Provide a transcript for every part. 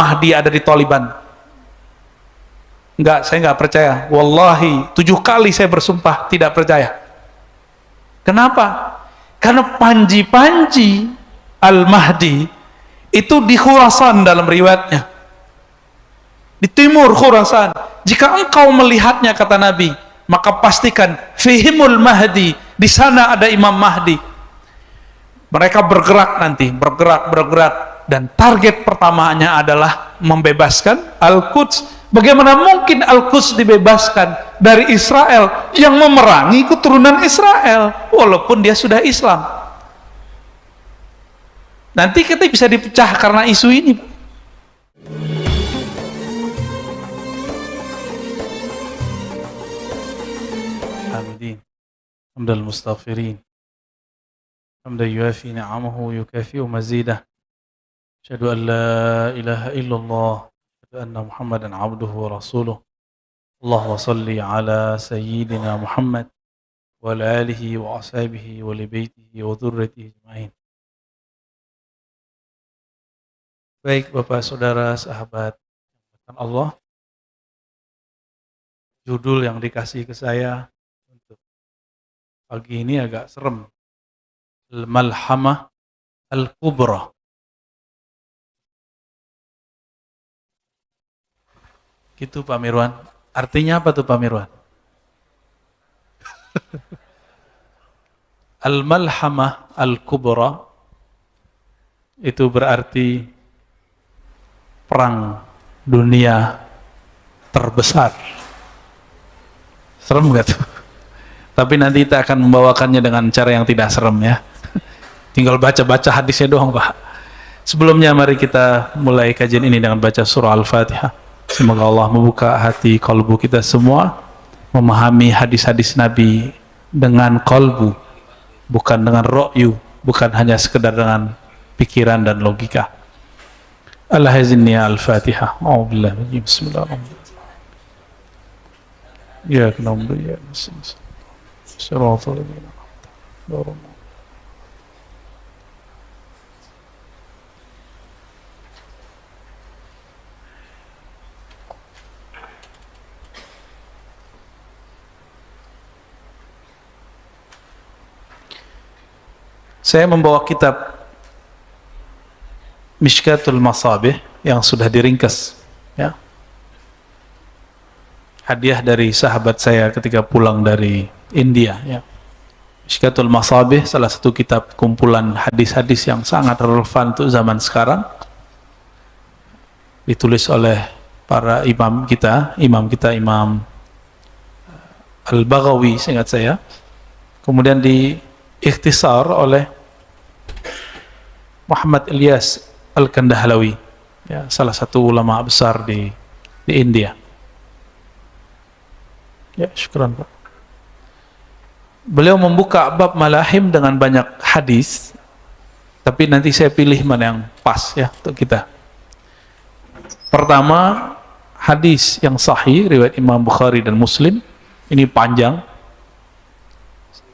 Mahdi ada di Taliban. Enggak, saya enggak percaya. Wallahi, 7 kali saya bersumpah tidak percaya. Kenapa? Karena panji-panji Al-Mahdi itu di Khurasan dalam riwayatnya. Di timur Khurasan. Jika engkau melihatnya, kata Nabi, maka pastikan fihimul Mahdi, di sana ada Imam Mahdi. Mereka bergerak nanti, bergerak, dan target pertamanya adalah membebaskan Al-Quds. Bagaimana mungkin Al-Quds dibebaskan dari Israel yang memerangi keturunan Israel walaupun dia sudah Islam? Nanti kita bisa dipecah karena isu ini. Hamidin hamdal mustaghfirin hamdan yuafi ni'amahu yukafi'u mazidah. Asyhadu an la ilaha illallah anna Muhammadan abduhu wa rasuluh. Allahumma salli ala sayyidina Muhammad wa ala alihi wa ashabihi wa li baitihi wa dzurriyyatihi ajmain. Baik Bapak Saudara sahabat Allah, judul yang dikasih ke saya untuk pagi ini agak serem. Al-Malhamah Al-Kubra. Gitu Pak Mirwan. Artinya apa tuh Pak Mirwan? Al-Malhamah Al-Kubra itu berarti perang dunia terbesar. Serem gak tuh? Tapi nanti kita akan membawakannya dengan cara yang tidak serem ya. Tinggal baca-baca hadisnya doang Pak. Sebelumnya mari kita mulai kajian ini dengan baca surah Al-Fatihah. Semoga Allah membuka hati kalbu kita semua, memahami hadis-hadis Nabi dengan kalbu, bukan dengan ro'yu, bukan hanya sekedar dengan pikiran dan logika. Allah izinni Al-Fatihah. A'udzubillahi bismillahirrahmanirrahim. Ya na'budu wa iyyaka nasta'in. Shiratal ladzina an'amta 'alaihim. Saya membawa kitab Mishkatul Masabih yang sudah diringkas ya. Hadiah dari sahabat saya ketika pulang dari India ya. Mishkatul Masabih salah satu kitab kumpulan hadis-hadis yang sangat relevan untuk zaman sekarang. Ditulis oleh para imam kita Imam Al-Baghawi seingat saya. Kemudian diikhtisar oleh Muhammad Ilyas Al-Kandahlawi ya, salah satu ulama besar di India. Ya, syukran Pak. Beliau membuka bab malahim dengan banyak hadis, tapi nanti saya pilih mana yang pas ya untuk kita. Pertama, hadis yang sahih riwayat Imam Bukhari dan Muslim. Ini panjang.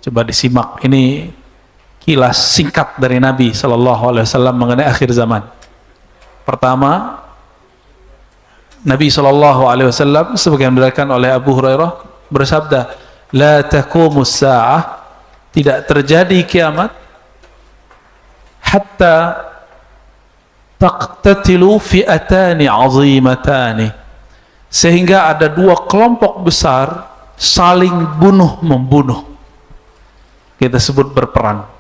Coba disimak. Ini kilas singkat dari Nabi SAW mengenai akhir zaman. Pertama, Nabi SAW sebagaimana diriwayatkan oleh Abu Hurairah bersabda, la taqumus sa'ah, tidak terjadi kiamat hatta taqtatilu fi'atani 'azimatani, sehingga ada dua kelompok besar saling bunuh membunuh. Kita sebut berperang.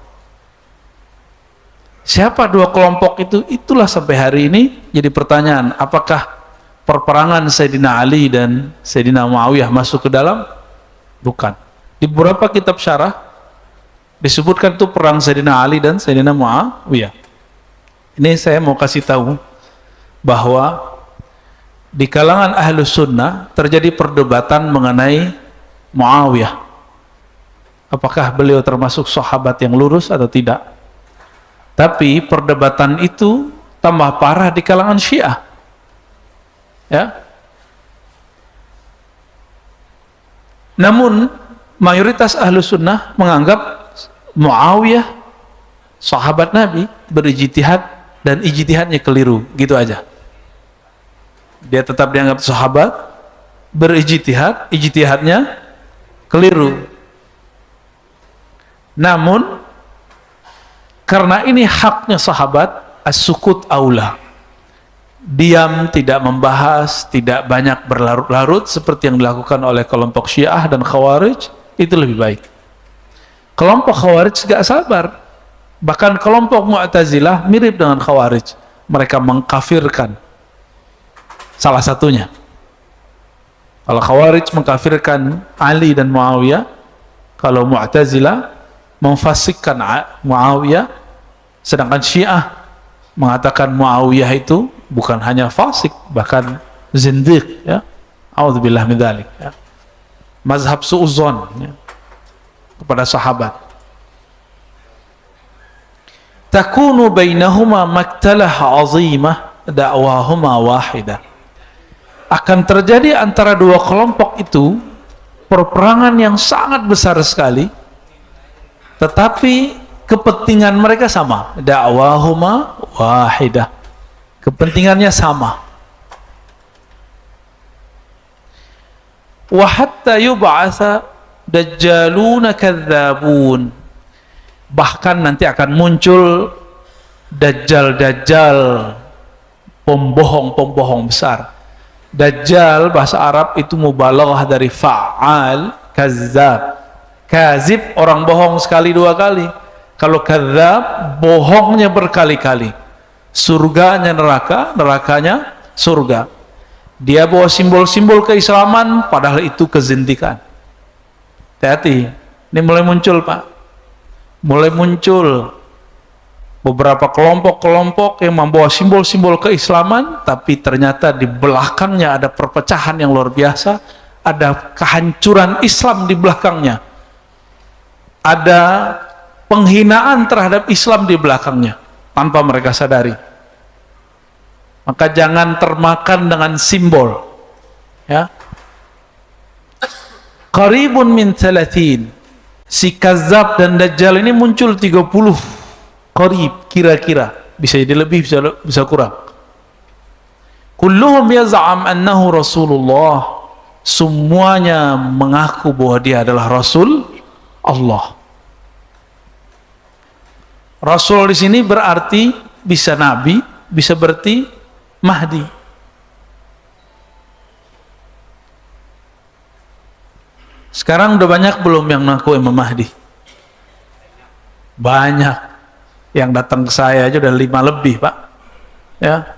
Siapa dua kelompok itu? Itulah sampai hari ini jadi pertanyaan, apakah perperangan Sayyidina Ali dan Sayyidina Muawiyah masuk ke dalam? Bukan. Di beberapa kitab syarah disebutkan itu perang Sayyidina Ali dan Sayyidina Muawiyah. Ini saya mau kasih tahu bahwa di kalangan Ahlus Sunnah terjadi perdebatan mengenai Muawiyah. Apakah beliau termasuk sahabat yang lurus atau tidak? Tapi perdebatan itu tambah parah di kalangan Syiah. Ya. Namun mayoritas Ahlus Sunnah menganggap Muawiyah sahabat Nabi, berijtihad dan ijtihadnya keliru, gitu aja. dia tetap dianggap sahabat, berijtihad, ijtihadnya keliru. Namun karena ini haknya sahabat, as-sukut aula. Diam, tidak membahas, tidak banyak berlarut-larut seperti yang dilakukan oleh kelompok Syiah dan Khawarij, itu lebih baik. Kelompok Khawarij gak sabar. Bahkan kelompok Mu'tazilah mirip dengan Khawarij. Mereka mengkafirkan salah satunya. Kalau Khawarij mengkafirkan Ali dan Muawiyah, kalau Mu'tazilah memfasikkan Muawiyah, sedangkan Syiah mengatakan Muawiyah itu bukan hanya fasik, bahkan zindiq, ya. A'udzubillah min dzalik, ya. Mazhab su'udzon, ya, kepada sahabat. Takunu bainahuma maktalah 'azimah da'wahuma wahidah. Akan terjadi antara dua kelompok itu perperangan yang sangat besar sekali, tetapi kepentingan mereka sama. Da'wahuma wahidah, kepentingannya sama. Wa hatta yub'atsa dajjaluna kadzabun, bahkan nanti akan muncul dajjal-dajjal, pembohong-pembohong besar. Dajjal bahasa Arab itu mubalaghah dari fa'al, kazzab. Kazib orang bohong sekali dua kali. Kalau kadzab bohongnya berkali-kali. Surganya neraka, nerakanya surga. Dia bawa simbol-simbol keislaman, padahal itu kezindikan. Hati-hati, ini mulai muncul, Pak. Mulai muncul beberapa kelompok-kelompok yang membawa simbol-simbol keislaman, tapi ternyata di belakangnya ada perpecahan yang luar biasa, ada kehancuran Islam di belakangnya, ada penghinaan terhadap Islam di belakangnya, tanpa mereka sadari. Maka jangan termakan dengan simbol, ya. Qaribun min 30, si Kazzab dan Dajjal ini muncul 30, qarib, kira-kira, bisa jadi lebih, bisa kurang. Kulluhum yaz'am annahu Rasulullah, semuanya mengaku bahwa dia adalah Rasul Allah. Rasul di sini berarti bisa Nabi, bisa berarti Mahdi. Sekarang udah banyak belum yang mengaku Imam Mahdi? Banyak. Yang datang ke saya aja udah 5 lebih, Pak. Ya.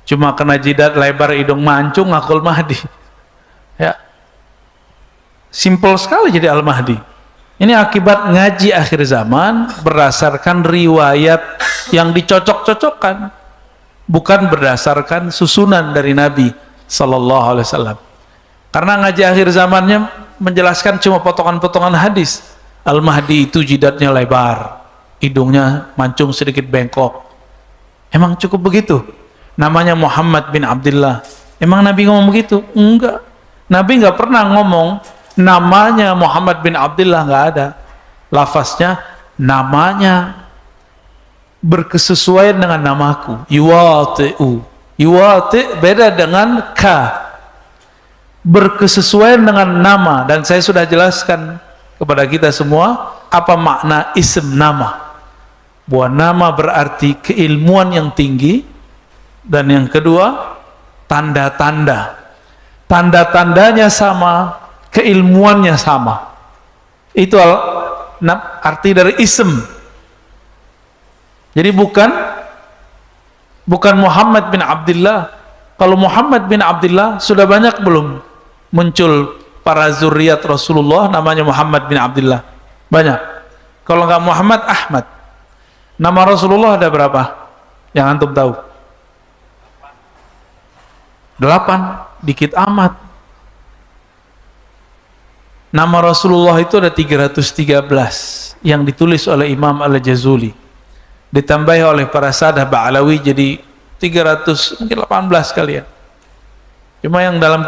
Cuma kena jidat lebar hidung mancung ngakul Mahdi. Ya. Simpel sekali jadi Al-Mahdi. Ini akibat ngaji akhir zaman berdasarkan riwayat yang dicocok-cocokkan, bukan berdasarkan susunan dari Nabi sallallahu alaihi wasallam. Karena ngaji akhir zamannya menjelaskan cuma potongan-potongan hadis. Al-Mahdi itu jidatnya lebar, hidungnya mancung sedikit bengkok. Emang cukup begitu? Namanya Muhammad bin Abdullah. Emang Nabi ngomong begitu? Enggak. Nabi nggak pernah ngomong namanya Muhammad bin Abdullah, nggak ada. Lafaznya namanya berkesesuaian dengan namaku. Yuwati'u. Yuwati' beda dengan ka. Berkesesuaian dengan nama, dan saya sudah jelaskan kepada kita semua apa makna ism nama. Bahwa nama berarti keilmuan yang tinggi, dan yang kedua tanda-tanda. Tanda-tandanya sama, keilmuannya sama. Itu arti dari ism. Jadi bukan Muhammad bin Abdullah. Kalau Muhammad bin Abdullah sudah banyak belum muncul para zuriat Rasulullah namanya Muhammad bin Abdullah? Banyak. Kalau nggak Muhammad, Ahmad. Nama Rasulullah ada berapa? Yang antum tahu? 8, dikit amat. Nama Rasulullah itu ada 313 yang ditulis oleh Imam Al-Jazuli, ditambahi oleh para sadah Ba'alawi jadi 318 kalian. Cuma yang dalam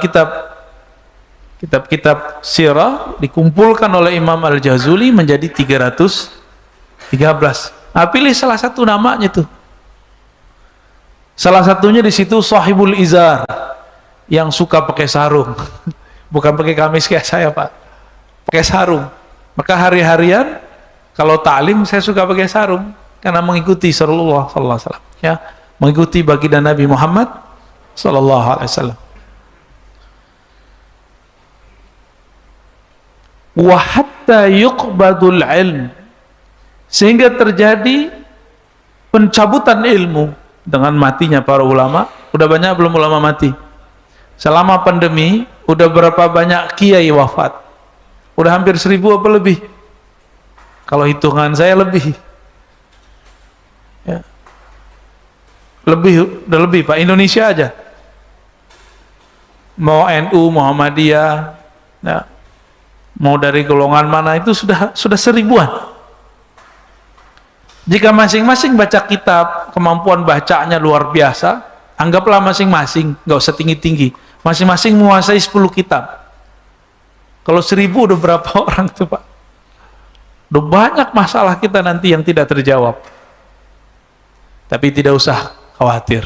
kitab-kitab sirah dikumpulkan oleh Imam Al-Jazuli menjadi 313. Nah, pilih salah satu namanya tuh. Salah satunya di situ sahibul izar, yang suka pakai sarung. Bukan pakai gamis kayak saya, Pak. Pakai sarung. Maka hari-harian kalau ta'lim saya suka pakai sarung karena mengikuti Rasulullah sallallahu alaihi wasallam, ya, mengikuti baginda Nabi Muhammad sallallahu alaihi wasallam. Wa hatta yuqbadul ilm, sehingga terjadi pencabutan ilmu dengan matinya para ulama. Udah banyak belum ulama mati? Selama pandemi udah berapa banyak kiai wafat? Udah hampir 1000 apa lebih? Kalau hitungan saya lebih, ya. Udah lebih, Pak. Indonesia aja, mau NU, Muhammadiyah, ya, mau dari golongan mana, itu sudah 1000-an. Jika masing-masing baca kitab, kemampuan bacanya luar biasa, anggaplah masing-masing, nggak usah tinggi-tinggi, masing-masing menguasai 10 kitab. Kalau 1000 udah berapa orang tuh, Pak? Udah banyak masalah kita nanti yang tidak terjawab. Tapi tidak usah khawatir,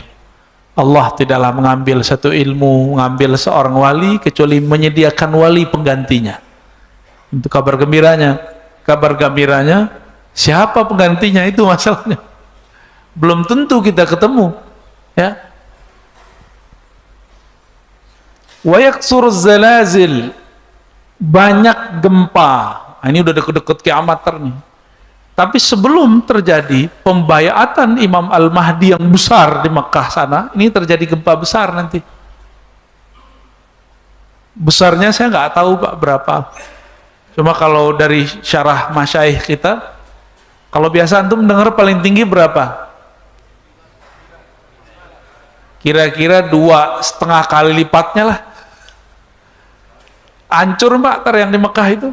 Allah tidaklah mengambil satu ilmu, mengambil seorang wali, kecuali menyediakan wali penggantinya. Untuk kabar gembiranya, siapa penggantinya itu masalahnya. Belum tentu kita ketemu, ya. Wa yaksuruz zalazil, banyak gempa. Nah, ini udah deket-deket kiamat nih. Tapi sebelum terjadi pembayatan Imam Al-Mahdi yang besar di Mekah sana, ini terjadi gempa besar nanti. Besarnya saya nggak tahu, Pak, berapa. Cuma kalau dari syarah masyaikh kita, kalau biasa antum dengar paling tinggi berapa? Kira-kira 2,5 kali lipatnya lah. Hancur, Pak, yang di Mekah itu.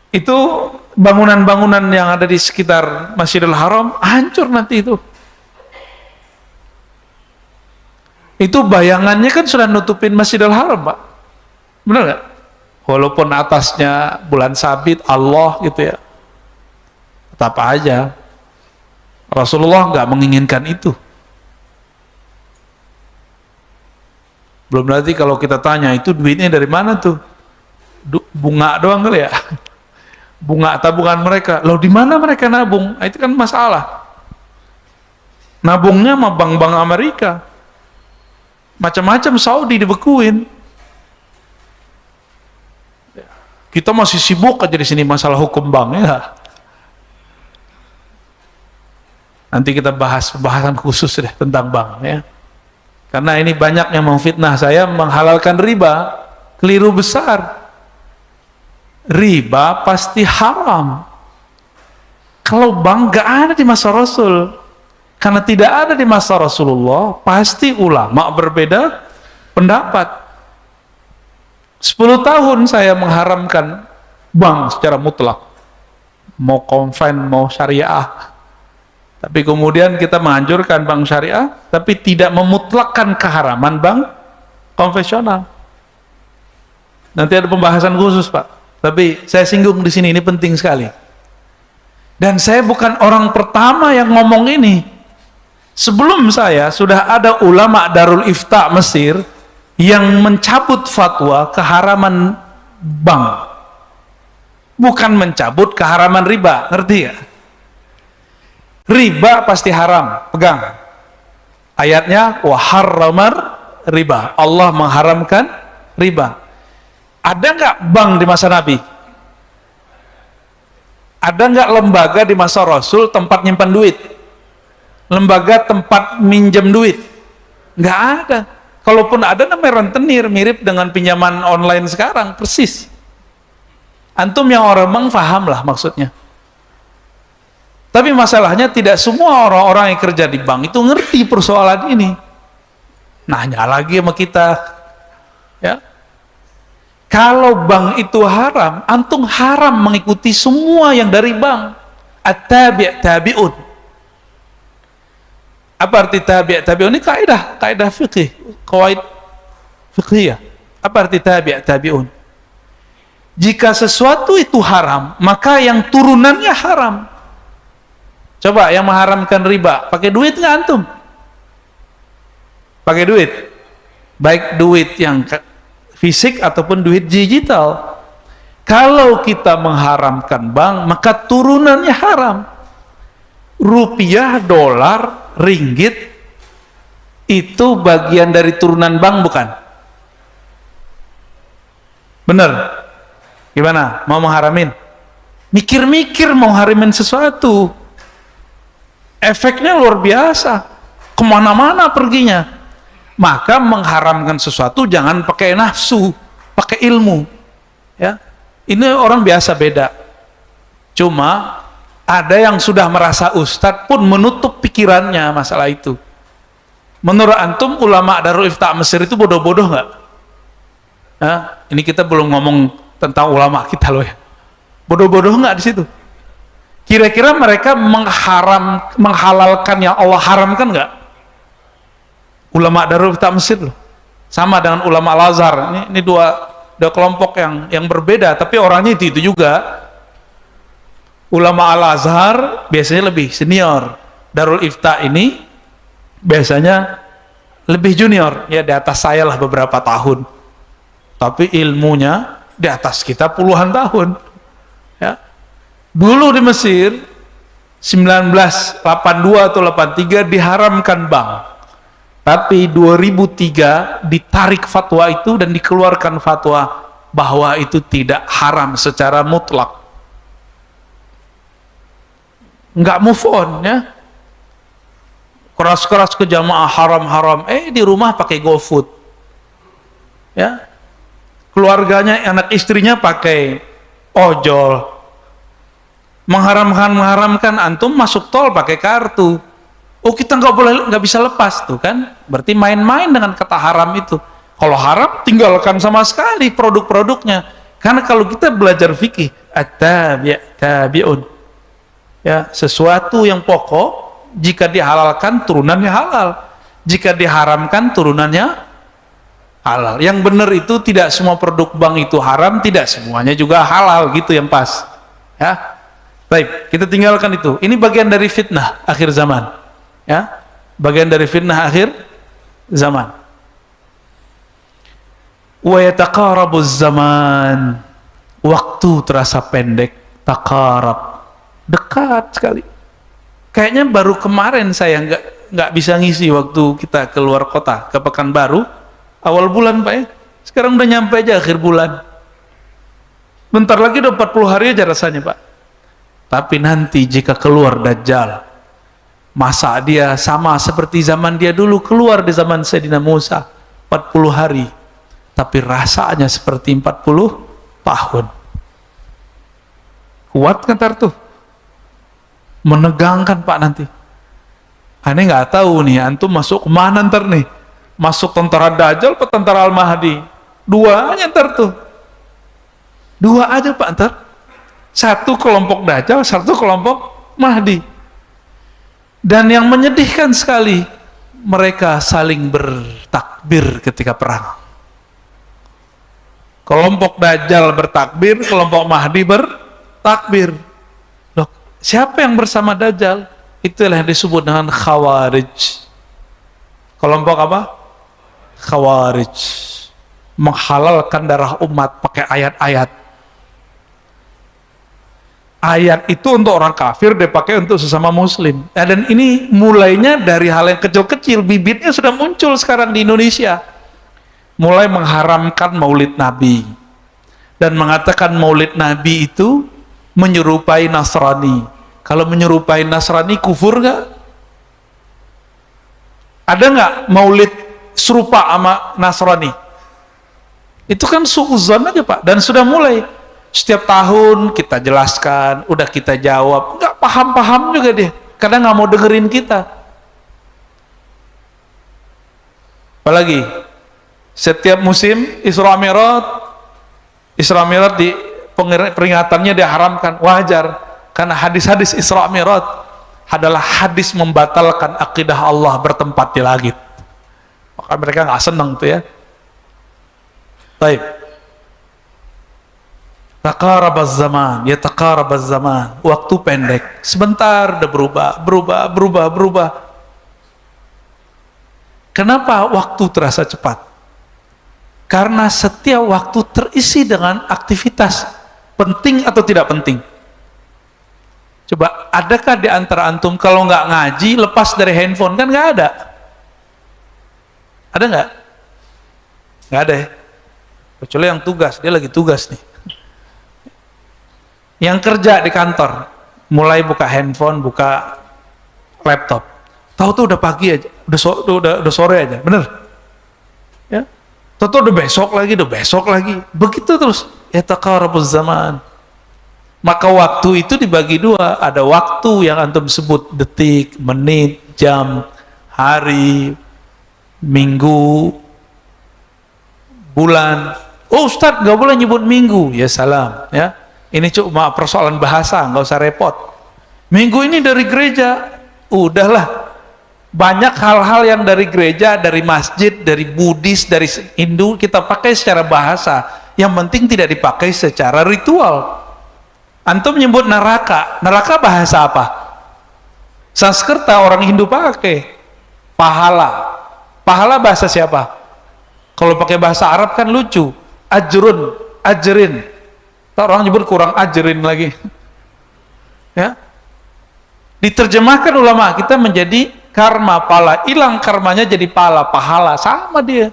Itu bangunan-bangunan yang ada di sekitar Masjidil Haram hancur nanti itu. Itu bayangannya kan sudah nutupin Masjidil Haram, Pak. Benar nggak? Walaupun atasnya bulan sabit, Allah gitu ya. Tetap aja Rasulullah nggak menginginkan itu. Belum nanti kalau kita tanya, itu duitnya dari mana tuh? Bunga doang kali ya? Bunga tabungan mereka. Loh, di mana mereka nabung? Nah, itu kan masalah. Nabungnya sama bank-bank Amerika. Macam-macam, Saudi dibekuin. Kita masih sibuk aja di sini masalah hukum bank, ya. Nanti kita bahas pembahasan khusus deh tentang bank, ya. Karena ini banyak yang memfitnah saya menghalalkan riba. Keliru besar. Riba pasti haram. Kalau bank gak ada di masa Rasul, karena tidak ada di masa Rasulullah, pasti ulama berbeda pendapat. 10 tahun saya mengharamkan bank secara mutlak, mau konven, mau syariah. Tapi kemudian kita menganjurkan bank syariah, tapi tidak memutlakkan keharaman bank konvensional. Nanti ada pembahasan khusus, Pak. Tapi saya singgung di sini, ini penting sekali. Dan saya bukan orang pertama yang ngomong ini. Sebelum saya sudah ada ulama Darul Ifta Mesir yang mencabut fatwa keharaman bank. Bukan mencabut keharaman riba, ngerti ya? Riba pasti haram, pegang. Ayatnya wa harramar riba. Allah mengharamkan riba. Ada nggak bank di masa Nabi? Ada nggak lembaga di masa Rasul tempat nyimpan duit? Lembaga tempat minjem duit? Nggak ada. Kalaupun ada, namanya rentenir, mirip dengan pinjaman online sekarang, persis. Antum yang orang bank paham lah maksudnya. Tapi masalahnya tidak semua orang-orang yang kerja di bank itu ngerti persoalan ini. Nanya lagi sama kita, ya. Kalau bank itu haram, antum haram mengikuti semua yang dari bank. At-tabi' tabi'un. Apa arti tabi' tabi'un? Ini kaidah fikih, qawaid fiqhiyah. Apa arti tabi' tabi'un? Jika sesuatu itu haram, maka yang turunannya haram. Coba yang mengharamkan riba, pakai duit nggak antum? Pakai duit, baik duit yang fisik ataupun duit digital. Kalau kita mengharamkan bank, maka turunannya haram. Rupiah, dolar, ringgit itu bagian dari turunan bank, bukan? Bener? Gimana? Mau mengharamin? Mikir-mikir mau haramin sesuatu, efeknya luar biasa, kemana-mana perginya. Maka mengharamkan sesuatu jangan pakai nafsu, pakai ilmu. Ya, ini orang biasa beda. Cuma ada yang sudah merasa ustadz pun menutup pikirannya masalah itu. Menurut antum ulama Darul Ifta Mesir itu bodoh-bodoh nggak? Nah, ini kita belum ngomong tentang ulama kita loh ya. Bodoh-bodoh nggak di situ? Kira-kira mereka menghalalkan yang Allah haramkan nggak? Ulama Darul Ifta Mesir loh. Sama dengan ulama Al-Azhar. Ini dua kelompok yang berbeda, tapi orangnya itu juga. Ulama Al-Azhar biasanya lebih senior. Darul Ifta ini biasanya lebih junior, ya di atas saya lah beberapa tahun. Tapi ilmunya di atas kita puluhan tahun. Ya. Dulu di Mesir 1982 atau 83 diharamkan bank. Tapi 2003 ditarik fatwa itu dan dikeluarkan fatwa bahwa itu tidak haram secara mutlak. Nggak move on ya. Keras-keras ke jamaah haram-haram, di rumah pakai GoFood. Ya. Keluarganya, anak istrinya pakai ojol. Mengharamkan antum masuk tol pakai kartu. Oh, kita nggak bisa lepas tuh kan? Berarti main-main dengan kata haram itu. Kalau haram tinggalkan sama sekali produk-produknya. Karena kalau kita belajar fikih, tabi'un. Ya, sesuatu yang pokok jika dihalalkan turunannya halal. Jika diharamkan turunannya halal. Yang benar itu tidak semua produk bank itu haram, tidak semuanya juga halal, gitu yang pas. Ya. Baik, kita tinggalkan itu. Ini bagian dari fitnah akhir zaman. Ya, bagian dari fitnah akhir zaman. Wa yataqarabuz zaman, waktu terasa pendek, taqarab, dekat sekali. Kayaknya baru kemarin saya nggak bisa ngisi waktu kita keluar kota ke Pekanbaru awal bulan Pak ya. Sekarang udah nyampe aja akhir bulan. Bentar lagi udah 40 hari aja rasanya Pak. Tapi nanti jika keluar Dajjal, masa dia sama seperti zaman dia dulu keluar di zaman Sayyidina Musa 40 hari, tapi rasanya seperti 40 tahun. Kuat kan tuh? Menegangkan Pak nanti. Aneh nggak tahu nih, antum masuk kemana ntar nih? Masuk tentara Dajjal atau tentara Al-Mahdi? Dua aja ntar tuh. Dua aja Pak ntar. Satu kelompok Dajjal, satu kelompok Mahdi. Dan yang menyedihkan sekali, mereka saling bertakbir ketika perang. Kelompok Dajjal bertakbir, kelompok Mahdi bertakbir. Loh, siapa yang bersama Dajjal? Itulah yang disebut dengan Khawarij. Kelompok apa? Khawarij. Menghalalkan darah umat pakai ayat-ayat. Ayat itu untuk orang kafir, dipakai untuk sesama muslim. Dan ini mulainya dari hal yang kecil-kecil, bibitnya sudah muncul sekarang di Indonesia. Mulai mengharamkan maulid Nabi dan mengatakan maulid Nabi itu menyerupai Nasrani. Kalau menyerupai Nasrani kufur nggak? Ada nggak maulid serupa sama Nasrani? Itu kan suuzon aja Pak. Dan sudah mulai. Setiap tahun kita jelaskan, udah kita jawab, nggak paham-paham juga dia, kadang nggak mau dengerin kita. Apalagi setiap musim Isra Mi'raj di peringatannya diharamkan, wajar, karena hadis-hadis Isra Mi'raj adalah hadis membatalkan akidah Allah bertempat di langit. Maka mereka nggak senang tuh ya. Baik. Taqarabaz zaman, ya taqarabaz zaman. Waktu pendek, sebentar udah berubah. Kenapa waktu terasa cepat? Karena setiap waktu terisi dengan aktivitas penting atau tidak penting. Coba, adakah di antara antum kalau nggak ngaji lepas dari handphone? Kan nggak ada. Ada nggak? Nggak ada ya. Kecuali yang tugas, dia lagi tugas nih. Yang kerja di kantor, mulai buka handphone, buka laptop. Tahu tuh udah pagi aja, udah sore aja, bener? Ya. Tahu udah besok lagi. Begitu terus. Ya taqarabuz zaman. Maka waktu itu dibagi dua. Ada waktu yang antum sebut detik, menit, jam, hari, minggu, bulan. Oh Ustadz, nggak boleh nyebut minggu. Ya salam, ya. Ini cuma persoalan bahasa, nggak usah repot. Minggu ini dari gereja, udahlah. Banyak hal-hal yang dari gereja, dari masjid, dari Buddhis, dari Hindu kita pakai secara bahasa. Yang penting tidak dipakai secara ritual. Antum menyebut neraka, neraka bahasa apa? Sanskerta orang Hindu pakai. Pahala, pahala bahasa siapa? Kalau pakai bahasa Arab kan lucu. Ajrun, ajrin. Orang nyebut kurang ajrin lagi. Ya. Diterjemahkan ulama kita menjadi karma, pala. Hilang karmanya jadi pahala, sama dia.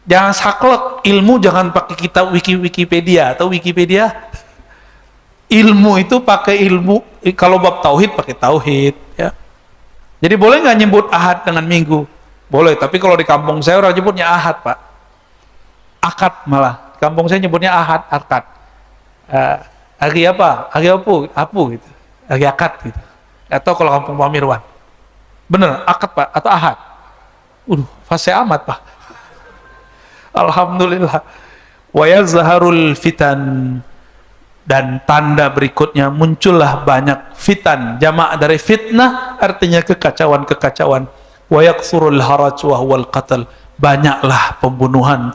Jangan saklek ilmu, jangan pakai kitab Wikipedia atau Wikipedia. Ilmu itu pakai ilmu, kalau bab tauhid pakai tauhid, ya. Jadi boleh nggak nyebut ahad dengan minggu? Boleh, tapi kalau di kampung saya orang nyebutnya ahad, Pak. Akad malah. Kampung saya nyebutnya ahad, akad. Hari apa? Hari apu gitu. Hari akad gitu. Atau kalau kampung Pak Mirwan. Bener, akad Pak, atau ahad. Fase amat Pak. Alhamdulillah. Wa yazharul fitan, dan tanda berikutnya muncullah banyak fitan. Jamak dari fitnah artinya kekacauan. Wa yaksurul haraj wa huwal qatl. Banyaklah pembunuhan.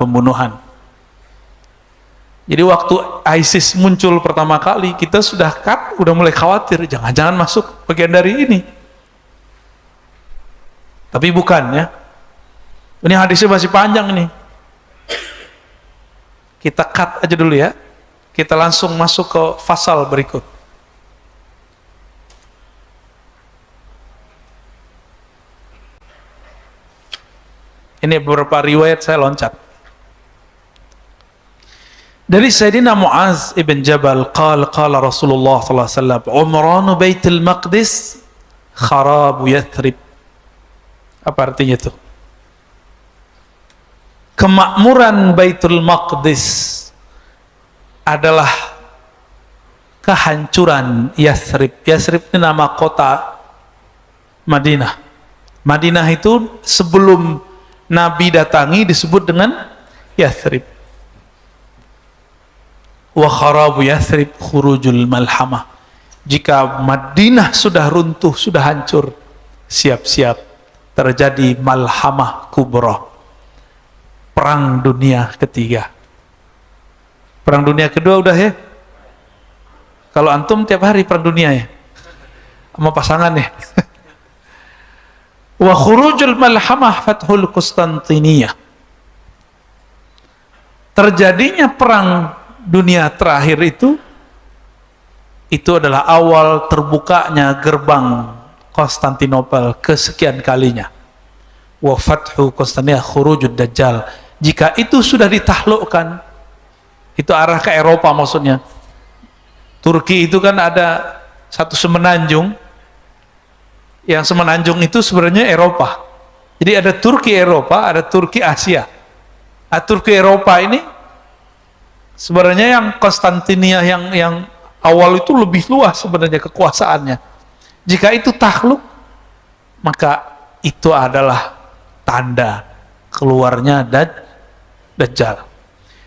Jadi waktu ISIS muncul pertama kali, kita udah mulai khawatir, jangan-jangan masuk bagian dari ini. Tapi bukan ya. Ini hadisnya masih panjang ini. Kita cut aja dulu ya. Kita langsung masuk ke fasal berikut. Ini beberapa riwayat saya loncat. Dari Sayyidina Mu'az ibn Jabal qala Rasulullah sallallahu alaihi wasallam umranu Baitul Maqdis kharabu Yathrib. Apa artinya itu? Kemakmuran Baitul Maqdis adalah kehancuran Yathrib. Yathrib ini nama kota Madinah. Madinah itu sebelum Nabi datangi disebut dengan Yathrib. Wa kharabu Yathrib khurujul malhamah. Jika Madinah sudah runtuh, sudah hancur, siap-siap terjadi malhamah kubra, perang dunia ketiga. Perang dunia kedua udah ya. Kalau antum tiap hari perang dunia ya, sama pasangan ya. Wa khurujul malhamah fathul Konstantiniyah. Terjadinya perang dunia terakhir itu adalah awal terbukanya gerbang Konstantinopel kesekian kalinya. Wa fathu Konstantiniyah khurujud dajjal. Jika itu sudah ditaklukkan, itu arah ke Eropa maksudnya. Turki itu kan ada satu semenanjung, yang semenanjung itu sebenarnya Eropa. Jadi ada Turki Eropa, ada Turki Asia. Turki Eropa ini sebenarnya yang Konstantinia yang awal itu lebih luas sebenarnya kekuasaannya. Jika itu takluk, maka itu adalah tanda keluarnya Dajjal.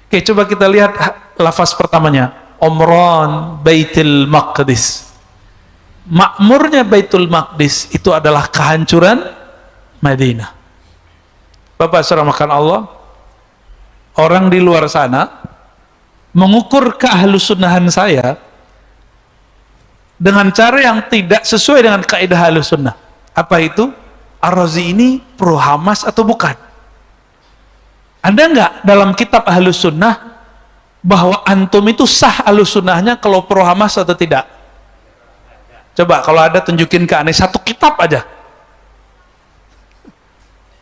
Oke, coba kita lihat lafaz pertamanya. Umran Baitul Maqdis. Makmurnya Baitul Maqdis itu adalah kehancuran Madinah. Bapak saudara makan Allah, orang di luar sana mengukur keahlussunnahan saya dengan cara yang tidak sesuai dengan kaidah ahlussunnah. Apa itu? Ar-Razi ini pro Hamas atau bukan? Ada nggak dalam kitab ahlussunnah bahwa antum itu sah ahlussunnahnya kalau pro Hamas atau tidak? Coba kalau ada tunjukin ke aneh satu kitab aja.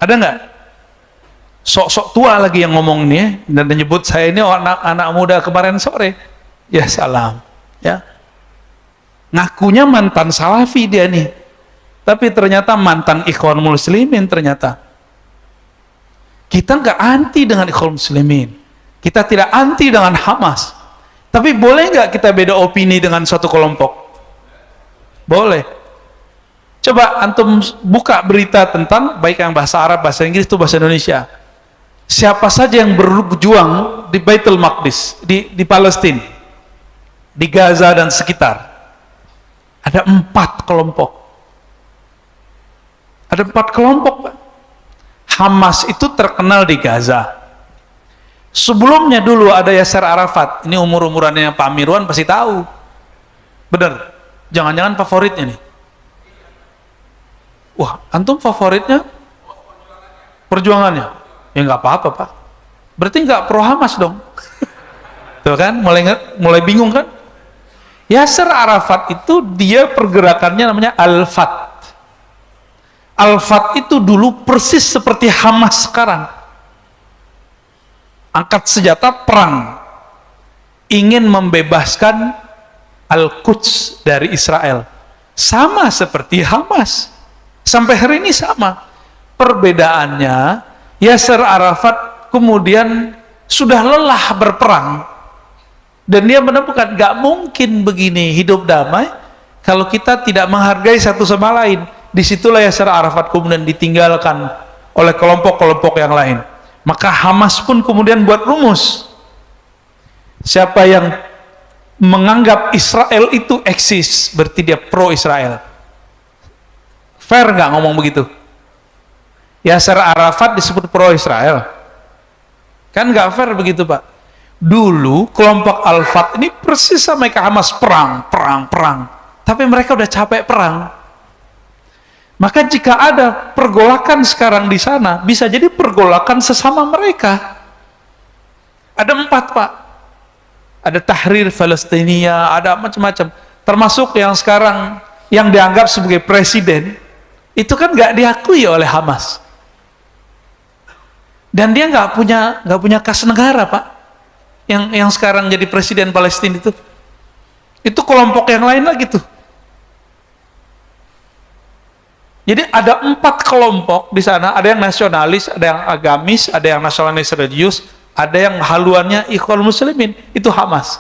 Ada nggak? Sok-sok tua lagi yang ngomong nih dan menyebut saya ini anak muda kemarin sore. Ya salam. Ya. Ngakunya mantan salafi dia nih. Tapi ternyata mantan ikhwan muslimin ternyata. Kita nggak anti dengan ikhwan muslimin. Kita tidak anti dengan Hamas. Tapi boleh nggak kita beda opini dengan suatu kelompok? Boleh. Coba antum buka berita tentang baik yang bahasa Arab, bahasa Inggris itu bahasa Indonesia. Siapa saja yang berjuang di Baitul Maqdis, di Palestina, di Gaza dan sekitar. Ada 4 kelompok. Ada 4 kelompok, Pak. Hamas itu terkenal di Gaza. Sebelumnya dulu ada Yasser Arafat. Ini umur-umurannya Pak Mirwan pasti tahu. Bener. Jangan-jangan favoritnya nih. Wah, antum favoritnya? Perjuangannya? Ya nggak apa-apa, Pak. Berarti nggak pro Hamas dong. Tuh kan, mulai bingung kan? Yasser Arafat itu dia pergerakannya namanya Al-Fat. Al-Fat itu dulu persis seperti Hamas sekarang. Angkat senjata perang, ingin membebaskan Al-Quds dari Israel, sama seperti Hamas. Sampai hari ini sama. Perbedaannya Yasser Arafat kemudian sudah lelah berperang dan dia menemukan gak mungkin begini hidup damai kalau kita tidak menghargai satu sama lain. Disitulah Yasser Arafat kemudian ditinggalkan oleh kelompok-kelompok yang lain. Maka Hamas pun kemudian buat rumus, siapa yang menganggap Israel itu eksis berarti dia pro Israel. Fair nggak ngomong begitu? Yasser Arafat disebut pro Israel, kan nggak fair begitu, Pak. Dulu kelompok Al-Fat ini persis sama kayak Hamas, perang, tapi mereka udah capek perang. Maka jika ada pergolakan sekarang di sana, bisa jadi pergolakan sesama mereka. Ada 4, Pak. Ada Tahrir Palestina, ada macam-macam. Termasuk yang sekarang yang dianggap sebagai presiden, itu kan nggak diakui oleh Hamas. Dan dia nggak punya kas negara, Pak. Yang sekarang jadi presiden Palestina itu kelompok yang lain lagi tuh. Jadi ada 4 kelompok di sana, ada yang nasionalis, ada yang agamis, ada yang nasionalis religius, ada yang haluannya ikhwan muslimin, itu Hamas.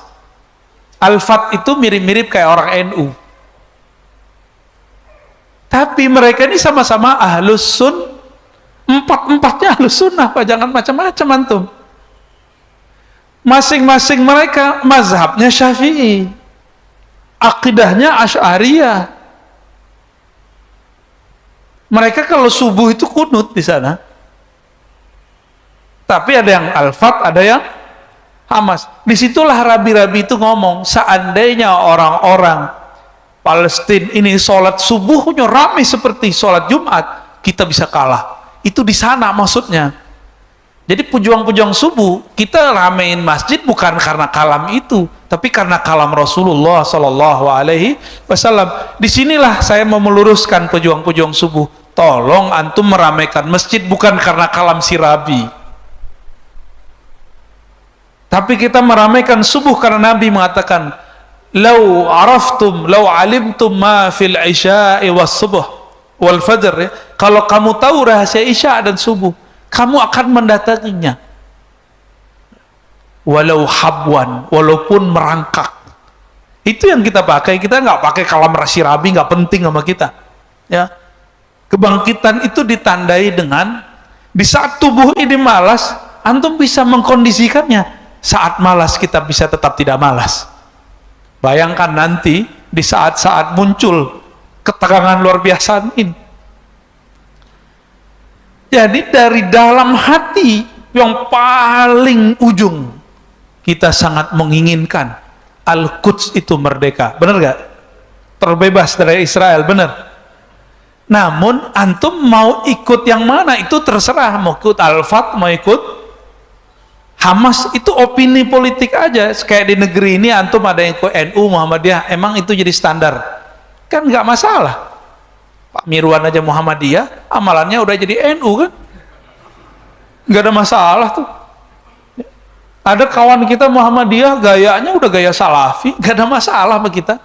Al-Fat itu mirip-mirip kayak orang NU. Tapi mereka ini sama-sama ahlus sun, 4-4-nya ahlus sunnah, Pak, jangan macam-macam antum. Masing-masing mereka mazhabnya Syafi'i, akidahnya Asy'ariyah. Mereka kalau subuh itu kunut di sana. Tapi ada yang Al-Fat, ada yang Hamas. Disitulah rabi-rabi itu ngomong, seandainya orang-orang Palestina ini sholat subuhnya ramai seperti sholat Jumat, kita bisa kalah. Itu di sana maksudnya. Jadi pejuang-pejuang subuh, kita ramein masjid bukan karena kalam itu, tapi karena kalam Rasulullah SAW. Disinilah saya mau meluruskan pejuang-pejuang subuh. Tolong antum meramaikan masjid bukan karena kalam si Rabi, tapi kita meramaikan subuh karena Nabi mengatakan, "Lau araftum, lau alimtum ma fil isya'i was subuh wal fajr." Ya. Kalau kamu tahu rahasia isya dan subuh, kamu akan mendatanginya. Walau habwan, walaupun merangkak. Itu yang kita pakai. Kita nggak pakai kalam rasi Rabi, nggak penting sama kita. Ya. Kebangkitan itu ditandai dengan di saat tubuh ini malas, antum bisa mengkondisikannya. Saat malas kita bisa tetap tidak malas. Bayangkan nanti di saat-saat muncul ketegangan luar biasa ini. Jadi dari dalam hati yang paling ujung, kita sangat menginginkan Al-Quds itu merdeka, benar gak? Terbebas dari Israel, benar. Namun antum mau ikut yang mana itu terserah, mau ikut Al-Fatah, mau ikut Hamas, itu opini politik aja. Kayak di negeri ini antum ada yang ikut NU, Muhammadiyah, emang itu jadi standar, kan nggak masalah. Pak Mirwan aja Muhammadiyah, amalannya udah jadi NU kan, nggak ada masalah tuh. Ada kawan kita Muhammadiyah, gayanya udah gaya Salafi, nggak ada masalah sama kita.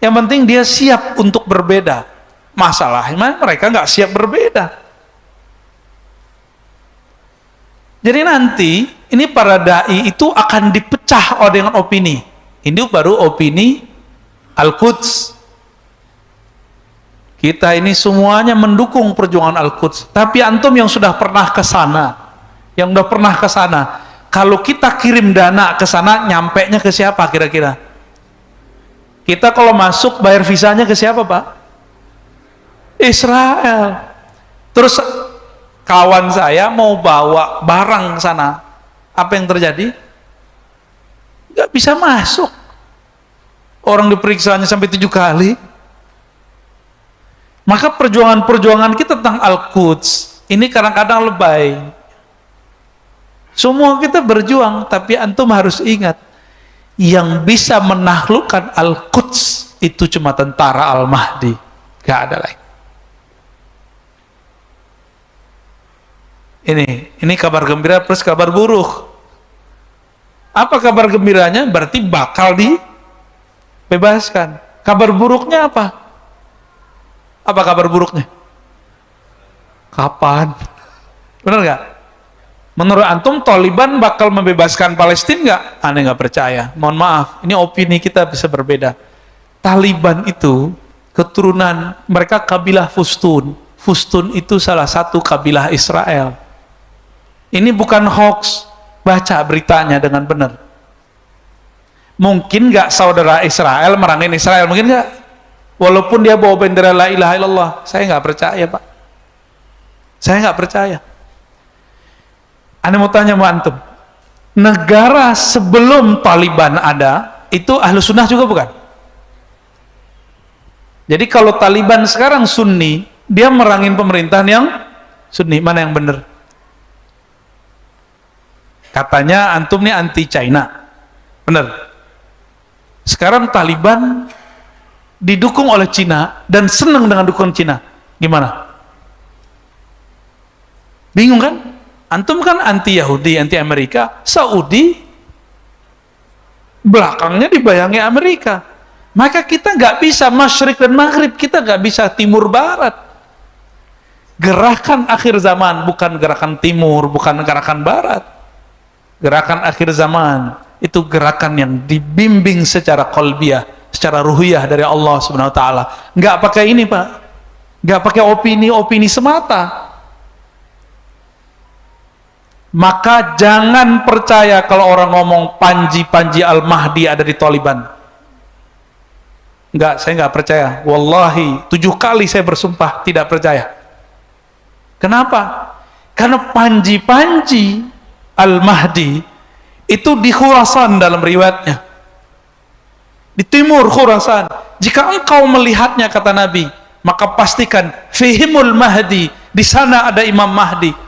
Yang penting dia siap untuk berbeda. Masalahnya mereka nggak siap berbeda. Jadi nanti ini para dai itu akan dipecah dengan opini. Ini baru opini Al-Quds. Kita ini semuanya mendukung perjuangan Al-Quds. Tapi antum yang sudah pernah ke sana, kalau kita kirim dana ke sana, nyampenya ke siapa kira-kira? Kita kalau masuk bayar visanya ke siapa, Pak? Israel. Terus kawan saya mau bawa barang ke sana, apa yang terjadi? Nggak bisa masuk. Orang diperiksanya sampai 7 kali. Maka perjuangan-perjuangan kita tentang Al-Quds ini kadang-kadang lebay. Semua kita berjuang, tapi antum harus ingat, yang bisa menaklukkan Al-Quds itu cuma tentara Al-Mahdi, gak ada lagi. Ini kabar gembira plus kabar buruk. Apa kabar gembiranya? Berarti bakal dibebaskan. Kabar buruknya apa? Apa kabar buruknya? Kapan? Benar nggak? Menurut antum Taliban bakal membebaskan Palestina nggak? Aneh nggak percaya. Mohon maaf, ini opini kita bisa berbeda. Taliban itu keturunan mereka kabilah Fustun. Fustun itu salah satu kabilah Israel. Ini bukan hoax, baca beritanya dengan benar. Mungkin nggak saudara Israel merangin Israel, mungkin nggak? Walaupun dia bawa bendera la ilaha illallah, saya nggak percaya, Pak. Saya nggak percaya. Anda mau tanya sama antum, negara sebelum Taliban ada, itu ahlu sunnah juga bukan? Jadi kalau Taliban sekarang Sunni, dia merangin pemerintahan yang Sunni, mana yang benar? Katanya antum nih anti China, benar? Sekarang Taliban didukung oleh Cina dan senang dengan dukungan Cina, gimana? Bingung kan? Antum kan anti Yahudi, anti Amerika. Saudi belakangnya dibayangi Amerika. Maka kita nggak bisa masyrik dan maghrib, kita nggak bisa timur barat. Gerakan akhir zaman bukan gerakan timur, bukan gerakan barat. Gerakan akhir zaman itu gerakan yang dibimbing secara qalbiyah, secara ruhiyah dari Allah Subhanahu wa taala. Nggak pakai ini, Pak. Nggak pakai opini-opini semata. Maka jangan percaya kalau orang ngomong Panji Al-Mahdi ada di Taliban. Enggak, saya nggak percaya. Wallahi, 7 kali saya bersumpah tidak percaya. Kenapa? Karena Panji Al-Mahdi itu di Khurasan dalam riwayatnya. Di timur Khurasan. Jika engkau melihatnya, kata Nabi, maka pastikan fihimul Mahdi, di sana ada Imam Mahdi.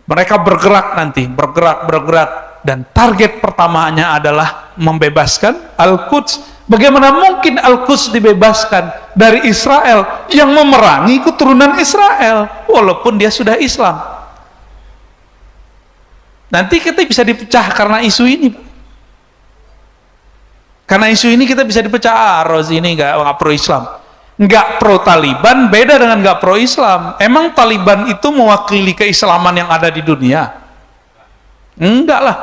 Mereka bergerak nanti, bergerak, dan target pertamanya adalah membebaskan Al-Quds. Bagaimana mungkin Al-Quds dibebaskan dari Israel yang memerangi keturunan Israel, walaupun dia sudah Islam? Nanti kita bisa dipecah karena isu ini. Karena isu ini kita bisa dipecah, Rozi ini nggak pro Islam. Nggak pro Taliban beda dengan nggak pro Islam. Emang Taliban itu mewakili keislaman yang ada di dunia? Enggak lah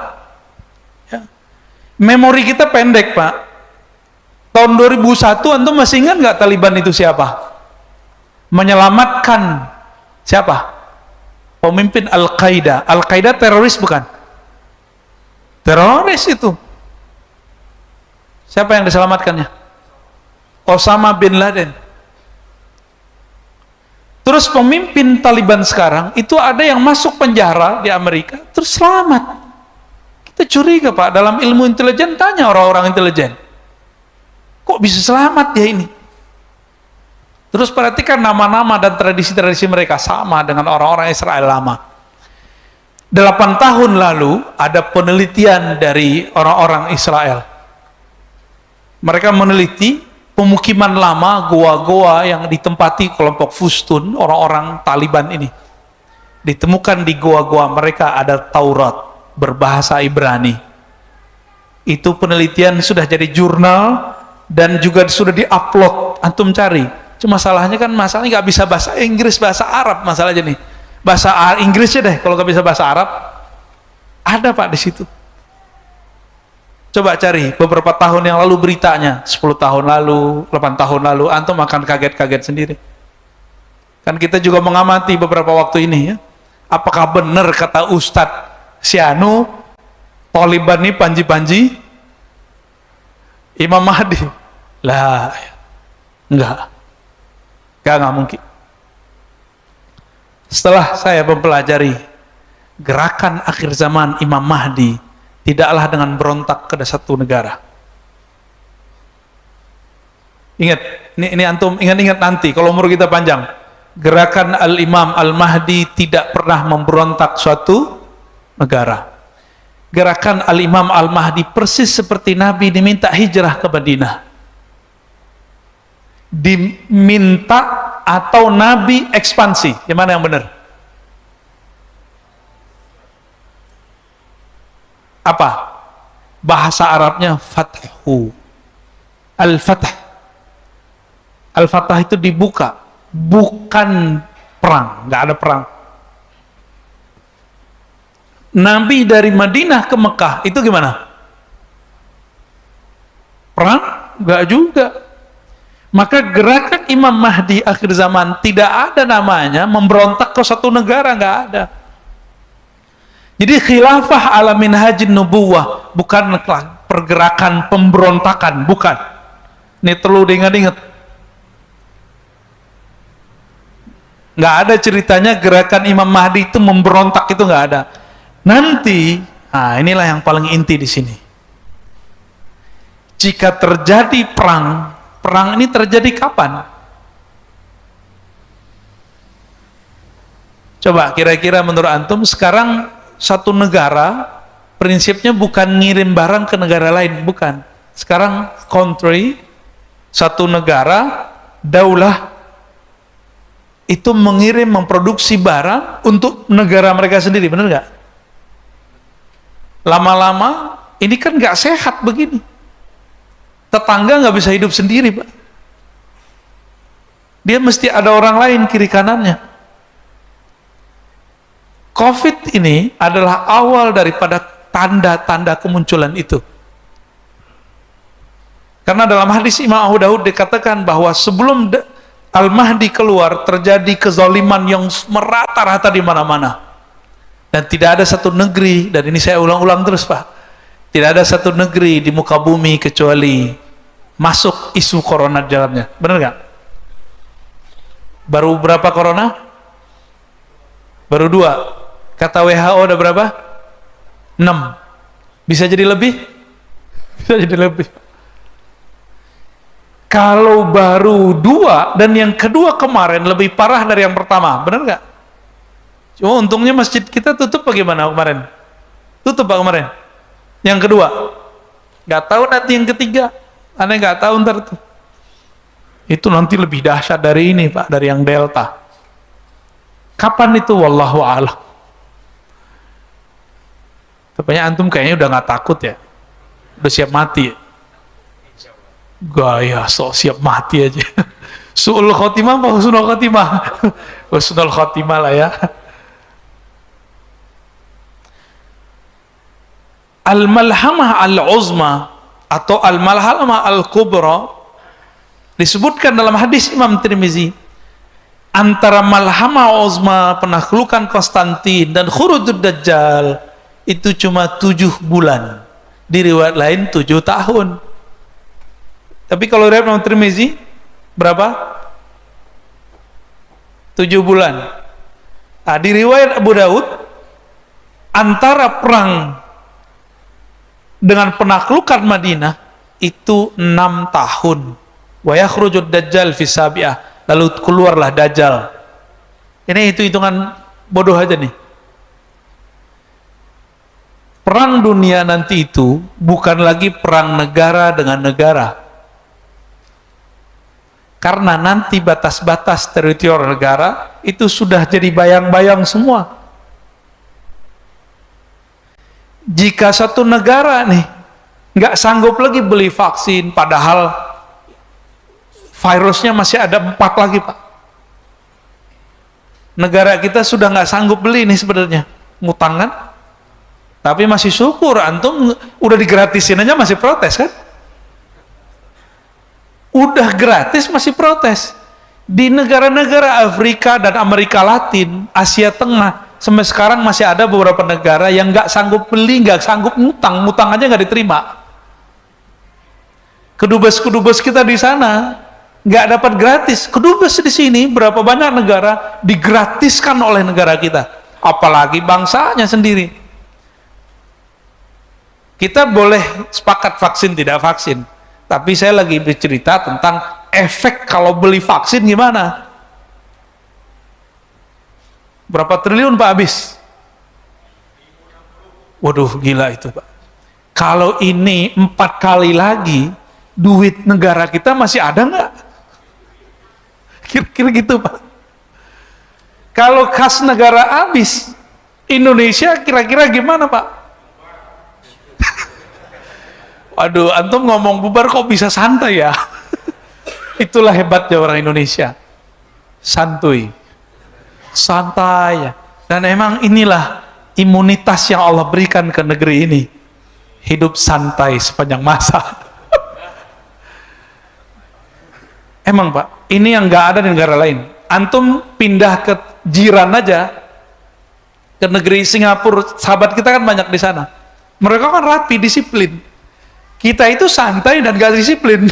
ya. Memori kita pendek, Pak. Tahun 2001 antum masih ingat nggak Taliban itu siapa? Menyelamatkan siapa? Pemimpin Al-Qaeda. Al-Qaeda teroris bukan? Teroris itu. Siapa yang diselamatkannya? Osama bin Laden. Terus pemimpin Taliban sekarang itu ada yang masuk penjara di Amerika terus selamat. Kita Kita curiga Pak, dalam ilmu intelijen tanya orang-orang intelijen. Kok bisa selamat dia ini? Terus perhatikan nama-nama dan tradisi-tradisi mereka sama dengan orang-orang Israel lama. 8 tahun lalu ada penelitian dari orang-orang Israel. Mereka meneliti pemukiman lama, goa-goa yang ditempati kelompok Fustun, orang-orang Taliban ini. Ditemukan di goa-goa mereka ada Taurat berbahasa Ibrani. Itu penelitian sudah jadi jurnal dan juga sudah diupload. Antum cari. Cuma masalahnya nggak bisa bahasa Inggris, bahasa Arab masalahnya nih. Bahasa Inggrisnya deh, kalau nggak bisa bahasa Arab. Ada Pak di situ. Coba cari beberapa tahun yang lalu beritanya, 10 tahun lalu, 8 tahun lalu, antum akan kaget-kaget sendiri. Kan kita juga mengamati beberapa waktu ini ya. Apakah benar kata Ustadz Sianu, Taliban ini panji-panji Imam Mahdi? Lah, enggak mungkin. Setelah saya mempelajari gerakan akhir zaman Imam Mahdi, tidaklah dengan berontak ke satu negara. Ingat, ini antum ingat-ingat nanti kalau umur kita panjang. Gerakan Al-Imam Al-Mahdi tidak pernah memberontak suatu negara. Gerakan Al-Imam Al-Mahdi persis seperti Nabi diminta hijrah ke Madinah. Diminta atau Nabi ekspansi, yang mana yang benar? Apa? Bahasa Arabnya fathu. Al-Fath. Al-Fath itu dibuka, bukan perang, nggak ada perang. Nabi dari Madinah ke Mekah itu gimana? Perang? Nggak juga. Maka gerakan Imam Mahdi akhir zaman tidak ada namanya memberontak ke satu negara, nggak ada. Jadi khilafah ala minhajin nubuwah bukan pergerakan pemberontakan, bukan. Ini perlu diingat-ingat. Nggak ada ceritanya gerakan Imam Mahdi itu memberontak, itu nggak ada. Nanti, inilah yang paling inti di sini. Jika terjadi perang ini terjadi kapan? Coba kira-kira menurut antum sekarang satu negara prinsipnya bukan ngirim barang ke negara lain, bukan. Sekarang country, satu negara, daulah itu mengirim, memproduksi barang untuk negara mereka sendiri, benar nggak? Lama-lama ini kan nggak sehat begini. Tetangga nggak bisa hidup sendiri Pak. Dia mesti ada orang lain kiri kanannya. Covid ini adalah awal daripada tanda-tanda kemunculan itu. Karena dalam hadis Imam Abu Daud dikatakan bahwa sebelum Al-Mahdi keluar terjadi kezaliman yang merata-rata di mana-mana. Dan tidak ada satu negeri, dan ini saya ulang-ulang terus Pak, tidak ada satu negeri di muka bumi kecuali masuk isu corona di dalamnya. Benar nggak? Baru berapa corona? Baru 2. Kata WHO ada berapa? 6. Bisa jadi lebih? Bisa jadi lebih. Kalau baru 2 dan yang kedua kemarin lebih parah dari yang pertama, benar nggak? Cuma untungnya masjid kita tutup bagaimana kemarin? Tutup Pak kemarin. Yang kedua, nggak tahu nanti yang ketiga, aneh nggak tahu ntar tuh. Itu nanti lebih dahsyat dari ini Pak, dari yang Delta. Kapan itu? Wallahu a'lam. Tapi antum kayaknya udah nggak takut ya, udah siap mati. Ya? Gaya sok siap mati aja. Su'ul khotimah apa husnul khotimah? Husnul khotimah lah ya. Al-malhamah al-uzma atau al-malhamah al-kubra disebutkan dalam hadis Imam Tirmizi, antara malhamah uzma penaklukan Konstantin dan khurujud Dajjal itu cuma 7 bulan, di riwayat lain 7 tahun. Tapi kalau riwayat Imam Tirmizi berapa? 7 bulan. Di riwayat Abu Daud antara perang dengan penaklukan Madinah itu 6 tahun. Wa yakhrujud dajjal fi sabi'ah, lalu keluarlah Dajjal. Ini hitungan bodoh aja nih. Perang dunia nanti itu bukan lagi perang negara dengan negara, karena nanti batas-batas teritorial negara itu sudah jadi bayang-bayang semua. Jika satu negara nih nggak sanggup lagi beli vaksin, padahal virusnya masih ada 4 lagi, Pak. Negara kita sudah nggak sanggup beli nih sebenarnya, ngutang kan? Tapi masih syukur, antum udah digratisin aja masih protes kan? Udah gratis masih protes. Di negara-negara Afrika dan Amerika Latin, Asia Tengah, sampai sekarang masih ada beberapa negara yang nggak sanggup beli, nggak sanggup ngutang aja nggak diterima. Kedubes-kedubes kita di sana nggak dapat gratis. Kedubes di sini berapa banyak negara digratiskan oleh negara kita, apalagi bangsanya sendiri. Kita boleh sepakat vaksin tidak vaksin, tapi saya lagi bercerita tentang efek kalau beli vaksin gimana. Berapa triliun Pak habis? Waduh, gila itu Pak. Kalau ini 4 kali lagi, duit negara kita masih ada nggak? Kira-kira gitu Pak. Kalau kas negara habis, Indonesia kira-kira gimana Pak? Waduh, antum ngomong bubar kok bisa santai ya? Itulah hebatnya orang Indonesia. Santuy. Santai ya. Dan emang inilah imunitas yang Allah berikan ke negeri ini. Hidup santai sepanjang masa. Emang Pak, ini yang nggak ada di negara lain. Antum pindah ke jiran aja, ke negeri Singapura, sahabat kita kan banyak di sana. Mereka kan rapi, disiplin. Kita itu santai dan gak disiplin.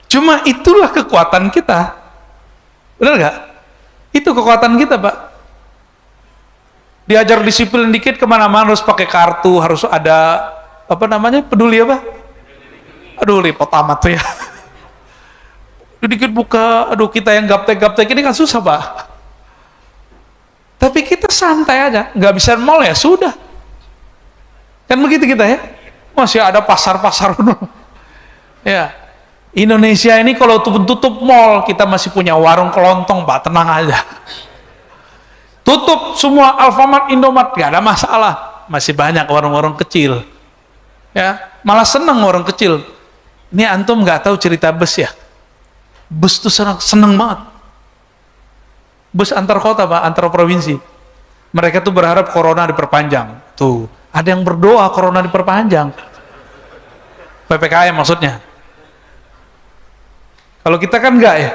Cuma itulah kekuatan kita. Benar gak? Itu kekuatan kita Pak. Diajar disiplin dikit kemana-mana harus pakai kartu, harus ada apa namanya, peduli apa? Aduh, repot amat tuh ya. Dikit buka, aduh kita yang gaptek-gaptek ini kan susah Pak. Tapi kita santai aja, nggak bisa mall ya sudah. Kan begitu kita ya. Masih ada pasar-pasar. Ya, Indonesia ini kalau tutup mall, kita masih punya warung kelontong Pak, tenang aja. Tutup semua Alfamart, Indomart, gak ada masalah. Masih banyak warung-warung kecil. Ya, malah seneng warung kecil. Ini antum nggak tahu cerita bus ya? Bus tuh seneng banget. Bus antar kota Pak, antar provinsi. Mereka tuh berharap corona diperpanjang. Tuh, ada yang berdoa corona diperpanjang. PPKM maksudnya. Kalau kita kan enggak ya.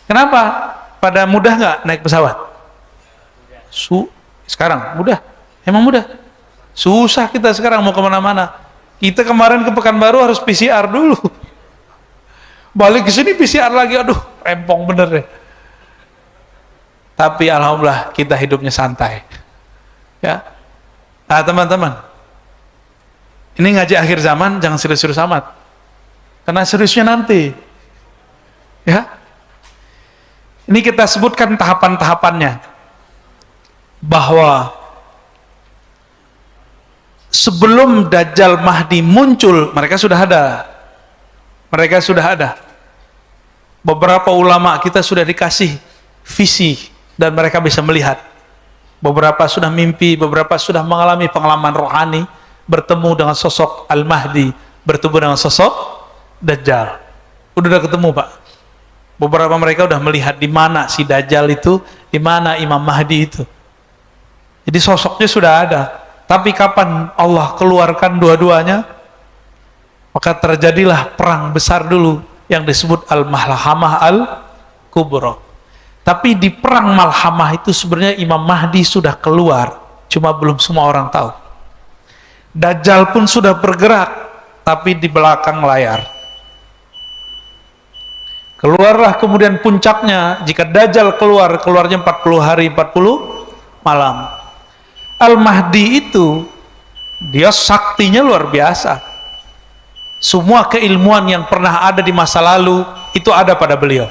Kenapa? Pada mudah nggak naik pesawat? Sekarang mudah. Emang mudah? Susah kita sekarang mau kemana-mana. Kita kemarin ke Pekanbaru harus PCR dulu. Balik ke sini PCR lagi, aduh, rempong bener ya. Tapi alhamdulillah kita hidupnya santai. Ya. Nah, teman-teman. Ini ngaji akhir zaman jangan serius-serius amat. Karena seriusnya nanti. Ya. Ini kita sebutkan tahapan-tahapannya. Bahwa sebelum Dajjal Mahdi muncul, mereka sudah ada. Mereka sudah ada. Beberapa ulama kita sudah dikasih visi dan mereka bisa melihat. Beberapa sudah mimpi, beberapa sudah mengalami pengalaman rohani, bertemu dengan sosok Al-Mahdi, bertemu dengan sosok Dajjal. Udah ketemu Pak. Beberapa mereka udah melihat di mana si Dajjal itu, di mana Imam Mahdi itu. Jadi sosoknya sudah ada. Tapi kapan Allah keluarkan dua-duanya? Maka terjadilah perang besar dulu yang disebut Al-Malhamah Al-Kubra. Tapi di perang Malhamah itu sebenarnya Imam Mahdi sudah keluar, cuma belum semua orang tahu. Dajjal pun sudah bergerak, tapi di belakang layar. Keluarlah kemudian puncaknya, jika Dajjal keluarnya 40 hari 40 malam. Al-Mahdi itu Dia saktinya luar biasa. Semua keilmuan yang pernah ada di masa lalu itu ada pada beliau.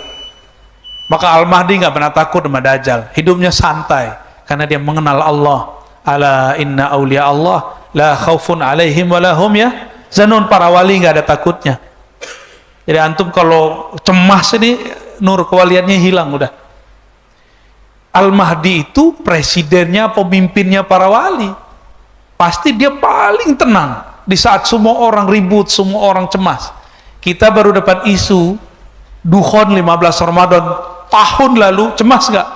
Maka Al-Mahdi nggak pernah takut sama Dajjal. Hidupnya santai karena dia mengenal Allah. Ala inna awliya Allah la khaufun alaihim wa lahum ya zanun. Para wali nggak ada takutnya. Jadi antum kalau cemas ini nur kewaliannya hilang udah. Al-Mahdi itu presidennya, pemimpinnya para wali. Pasti dia paling tenang di saat semua orang ribut, semua orang cemas. Kita baru dapat isu Dukhon 15 Ramadan tahun lalu, cemas nggak?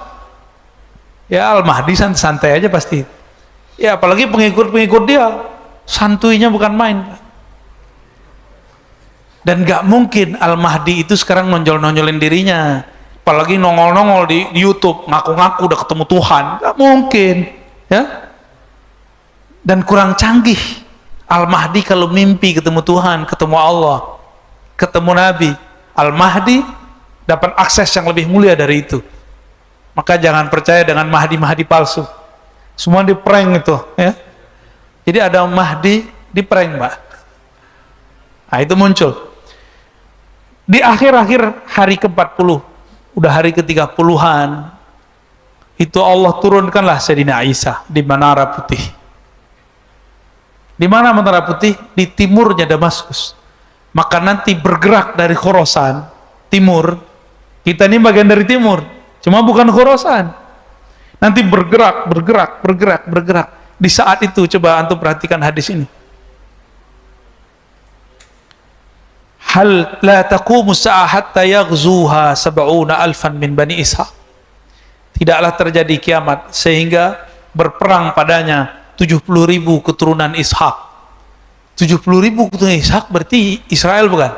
Ya Al-Mahdi santai aja pasti. Ya apalagi pengikut-pengikut dia, santuinya bukan main. Dan nggak mungkin Al-Mahdi itu sekarang nonjol-nonjolin dirinya, apalagi nongol-nongol di YouTube ngaku-ngaku udah ketemu Tuhan. Nggak mungkin, ya. Dan kurang canggih Al-Mahdi kalau mimpi ketemu Tuhan, ketemu Allah, ketemu Nabi. Al-Mahdi dapat akses yang lebih mulia dari itu. Maka jangan percaya dengan Mahdi-Mahdi palsu. Semua di prank itu, ya. Jadi ada Mahdi di prank, Mbak. Nah, itu muncul di akhir-akhir hari ke-40, udah hari ke-30-an, itu Allah turunkanlah Sayyidina Isa di Menara Putih. Di mana Menara Putih? Di timurnya Damaskus. Maka nanti bergerak dari Khorasan, timur. Kita ini bagian dari timur, cuma bukan Khorasan. Nanti bergerak. Di saat itu coba antum perhatikan hadis ini. Hal la taqumu sa'ah hatta yaghzuha 70,000 min Bani Ishaq. Tidaklah terjadi kiamat sehingga berperang padanya 70.000 keturunan Ishak. 70.000 keturunan Ishak berarti Israel bukan?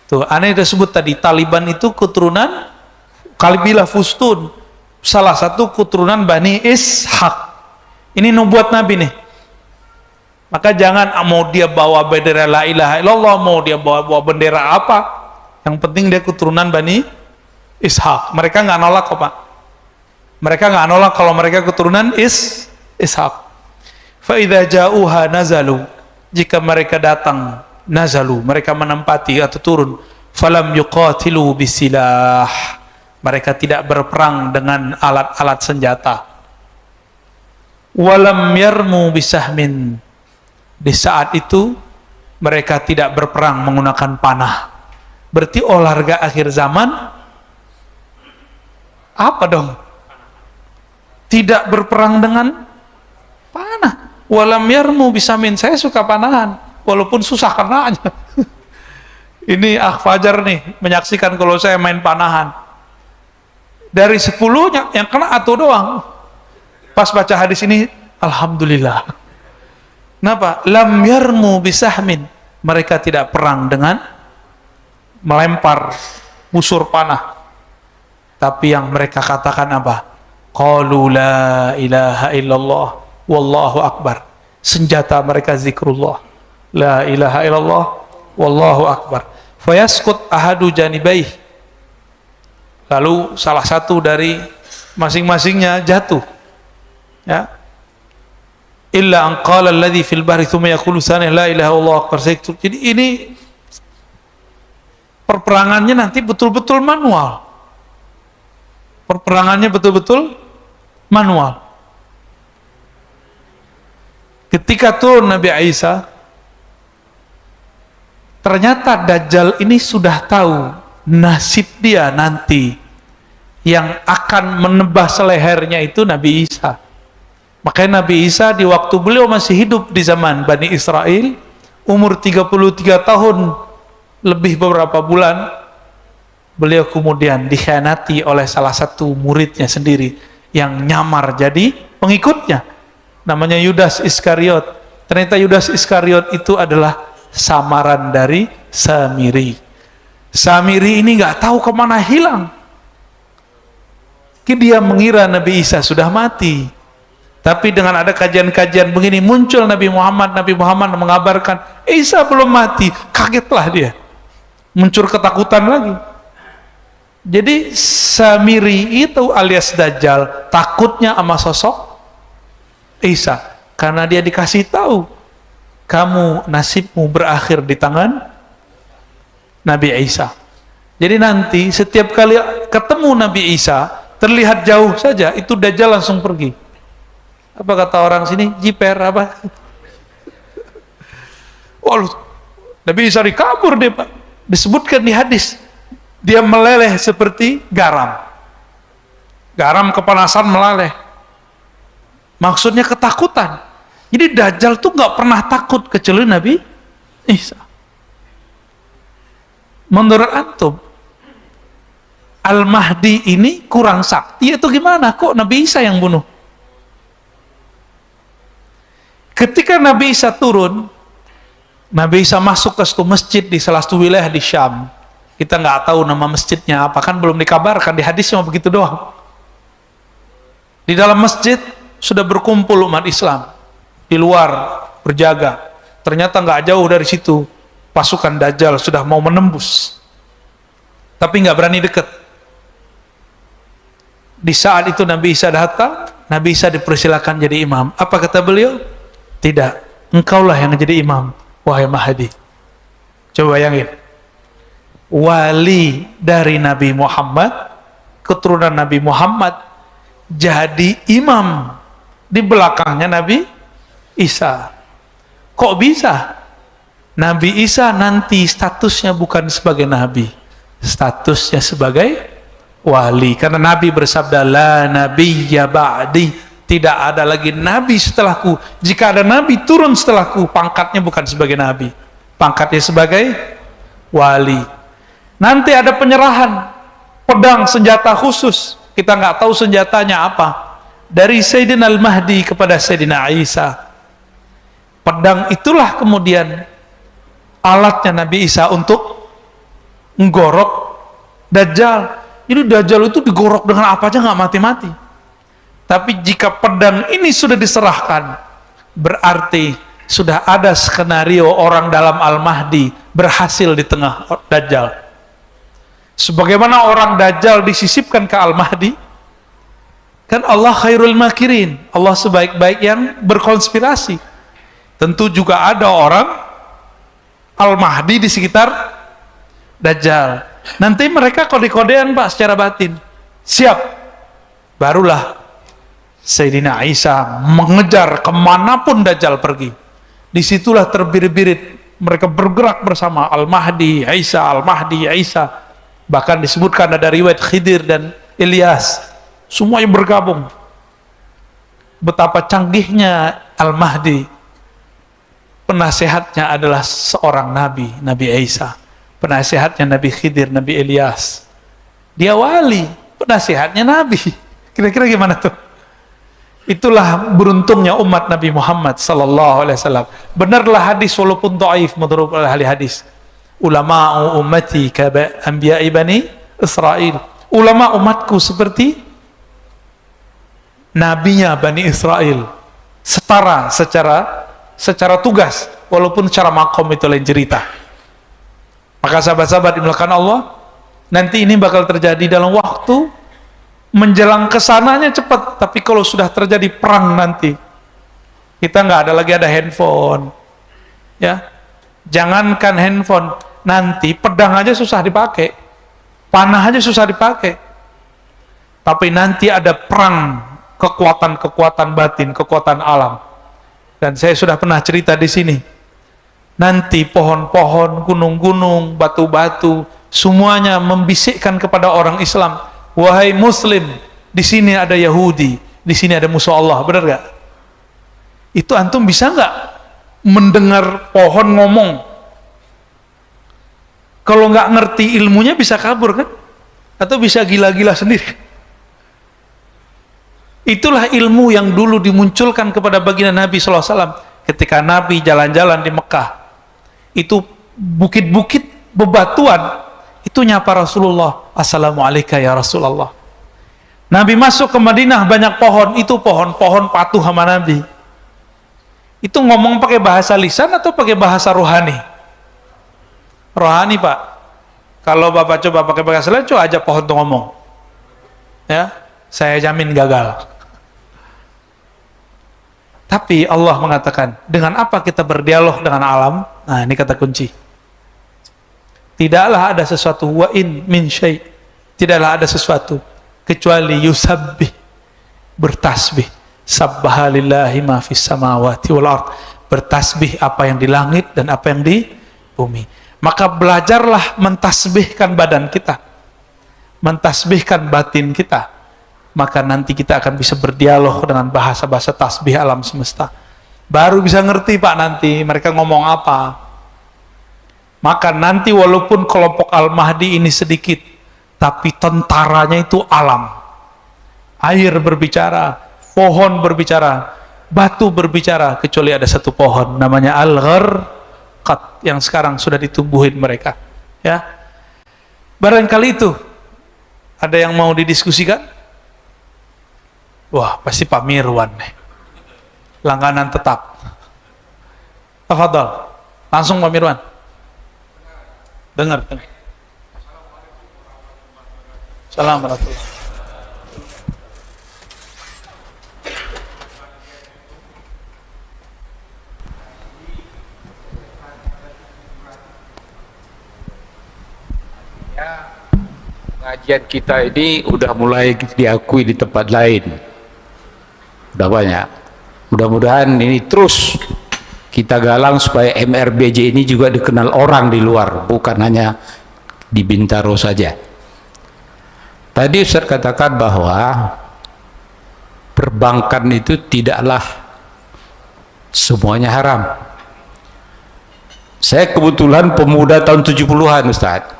Tuh, aneh disebut tadi Taliban itu keturunan Kabilah Fustun, salah satu keturunan Bani Ishak. Ini nubuat Nabi nih. Maka jangan mau dia bawa bendera la ilaha illallah, mau dia bawa bendera apa, yang penting dia keturunan Bani Ishak. Mereka nggak nolak kok, Pak. Mereka nggak nolak kalau mereka keturunan Ishak. Fa idza ja'uha nazalu, jika mereka datang, nazalu, mereka menempati atau turun, falam yuqatilu bisilah, mereka tidak berperang dengan alat-alat senjata. Walam yarmu bisahmin, di saat itu mereka tidak berperang menggunakan panah. Berarti olahraga akhir zaman apa dong? Tidak berperang dengan panah. Walam yarmu bisamin, saya suka panahan walaupun susah karena aja. Ini Fajar nih menyaksikan kalau saya main panahan. Dari 10 yang kena atau doang. Pas baca hadis ini, alhamdulillah. Kenapa? Lam yarmu bisahmin, mereka tidak perang dengan melempar busur panah. Tapi yang mereka katakan apa? Qalu la ilaha illallah wallahu akbar. Senjata mereka zikrullah, la ilaha illallah wallahu akbar. Fayaskut ahadu janibaih, lalu salah satu dari masing-masingnya jatuh, ya. Illa an qala alladhi fil bahri thumma yaqulu tsani la ilaha illallah akbar. Jadi ini perperangannya nanti betul-betul manual. Perperangannya betul-betul manual. Ketika turun Nabi Isa, ternyata Dajjal ini sudah tahu nasib dia nanti. Yang akan menebas lehernya itu Nabi Isa. Makanya Nabi Isa di waktu beliau masih hidup di zaman Bani Israel, umur 33 tahun lebih beberapa bulan, beliau kemudian dikhianati oleh salah satu muridnya sendiri yang nyamar jadi pengikutnya, namanya Yudas Iskariot. Ternyata Yudas Iskariot itu adalah samaran dari Samiri. Samiri ini nggak tahu kemana hilang. Dia mengira Nabi Isa sudah mati. Tapi dengan ada kajian-kajian begini, muncul Nabi Muhammad mengabarkan Isa belum mati. Kagetlah dia, muncul ketakutan lagi. Jadi Samiri itu alias Dajjal takutnya sama sosok Isa. Karena dia dikasih tahu, kamu nasibmu berakhir di tangan Nabi Isa. Jadi nanti setiap kali ketemu Nabi Isa, terlihat jauh saja, itu Dajjal langsung pergi. Apa kata orang sini? Jiper apa? Waduh, Nabi Isa dikabur dia, Pak. Disebutkan di hadis, dia meleleh seperti garam. Garam kepanasan meleleh. Maksudnya ketakutan. Jadi Dajjal tuh nggak pernah takut kecuali Nabi Isa. Menurut antum, Al-Mahdi ini kurang sakti atau gimana? Kok Nabi Isa yang bunuh? Ketika Nabi Isa turun, Nabi Isa masuk ke satu masjid di salah satu wilayah di Syam. Kita nggak tahu nama masjidnya apa, kan belum dikabarkan, di hadisnya begitu doang. Di dalam masjid sudah berkumpul umat Islam, di luar berjaga. Ternyata nggak jauh dari situ pasukan Dajjal sudah mau menembus, tapi nggak berani dekat. Di saat itu Nabi Isa datang, Nabi Isa dipersilakan jadi imam. Apa kata beliau? Tidak, engkaulah yang jadi imam, wahai Mahdi. Coba bayangin, wali dari Nabi Muhammad, keturunan Nabi Muhammad, jadi imam di belakangnya Nabi Isa. Kok bisa? Nabi Isa nanti statusnya bukan sebagai nabi, statusnya sebagai wali, karena Nabi bersabda, la nabiyya ba'di, tidak ada lagi nabi setelahku. Jika ada nabi turun setelahku, pangkatnya bukan sebagai nabi, pangkatnya sebagai wali. Nanti ada penyerahan pedang senjata khusus, kita nggak tahu senjatanya apa, dari Sayyidina Al-Mahdi kepada Sayyidina Isa. Pedang itulah kemudian alatnya Nabi Isa untuk menggorok Dajjal. Ini Dajjal itu digorok dengan apa aja nggak mati-mati. Tapi jika pedang ini sudah diserahkan, berarti sudah ada skenario orang dalam Al-Mahdi berhasil di tengah Dajjal. Sebagaimana orang Dajjal disisipkan ke Al-Mahdi, kan Allah khairul makirin, Allah sebaik-baik yang berkonspirasi. Tentu juga ada orang Al-Mahdi di sekitar Dajjal. Nanti mereka kode-kodean, Pak, secara batin. Siap. Barulah Sayyidina Isa mengejar kemanapun Dajjal pergi. Disitulah terbirit-birit mereka bergerak bersama, Al-Mahdi, Isa, Al-Mahdi, Isa. Bahkan disebutkan ada riwayat Khidir dan Ilyas, semuanya bergabung. Betapa canggihnya Al-Mahdi. Penasehatnya adalah seorang nabi, Nabi Isa. Penasehatnya Nabi Khidir, Nabi Ilyas. Dia wali, penasehatnya nabi. Kira-kira gimana tuh? Itulah beruntungnya umat Nabi Muhammad sallallahu alaihi wasallam. Benarlah hadis walaupun dhaif menurut ahli hadis. Ulama ummati ka anbiya bani Israil. Ulama umatku seperti nabinya Bani Israel. Setara secara tugas, walaupun secara makom itu lain cerita. Maka sahabat-sahabat dimulakan Allah, nanti ini bakal terjadi dalam waktu menjelang kesananya cepat, tapi kalau sudah terjadi perang nanti, kita nggak ada lagi ada handphone, ya. Jangankan handphone, nanti pedang aja susah dipakai, panah aja susah dipakai. Tapi nanti ada perang, kekuatan-kekuatan batin, kekuatan alam. Dan saya sudah pernah cerita di sini. Nanti pohon-pohon, gunung-gunung, batu-batu, semuanya membisikkan kepada orang Islam, wahai Muslim, di sini ada Yahudi, di sini ada musuh Allah. Benar gak? Itu antum bisa nggak mendengar pohon ngomong? Kalau nggak ngerti ilmunya bisa kabur kan? Atau bisa gila-gila sendiri. Itulah ilmu yang dulu dimunculkan kepada baginda Nabi SAW ketika Nabi jalan-jalan di Mekah. Itu bukit-bukit bebatuan, itu nyapa Rasulullah, Assalamualaikum ya Rasulullah. Nabi masuk ke Madinah, banyak pohon, itu pohon-pohon patuh sama Nabi. Itu ngomong pakai bahasa lisan atau pakai bahasa rohani? Rohani, Pak. Kalau Bapak coba pakai bahasa lisan, coba aja pohon tuh ngomong. Ya, saya jamin gagal. Tapi Allah mengatakan, dengan apa kita berdialog dengan alam? Nah, ini kata kunci. Tidaklah ada sesuatu, wa in min syai', tidaklah ada sesuatu kecuali yusabbih, bertasbih. Sabbaha lillahi ma fis samawati wal ard, bertasbih apa yang di langit dan apa yang di bumi. Maka belajarlah mentasbihkan badan kita, mentasbihkan batin kita, maka nanti kita akan bisa berdialog dengan bahasa-bahasa tasbih alam semesta. Baru bisa ngerti Pak nanti mereka ngomong apa. Maka nanti walaupun kelompok Al-Mahdi ini sedikit, tapi tentaranya itu alam. Air berbicara, pohon berbicara, batu berbicara, kecuali ada satu pohon namanya Al-Gharqad yang sekarang sudah ditumbuhin mereka. Ya, barangkali itu ada yang mau didiskusikan. Wah, pasti Pak Mirwan nih, langganan tetap. Tafadhol, langsung Pak Mirwan. Dengar. Assalamualaikum. Pengajian kita ini udah mulai diakui di tempat lain, udah banyak. Mudah-mudahan ini terus kita galang supaya MRBJ ini juga dikenal orang di luar, bukan hanya di Bintaro saja. Tadi Ustaz katakan bahwa perbankan itu tidaklah semuanya haram. Saya kebetulan pemuda tahun 70-an Ustaz.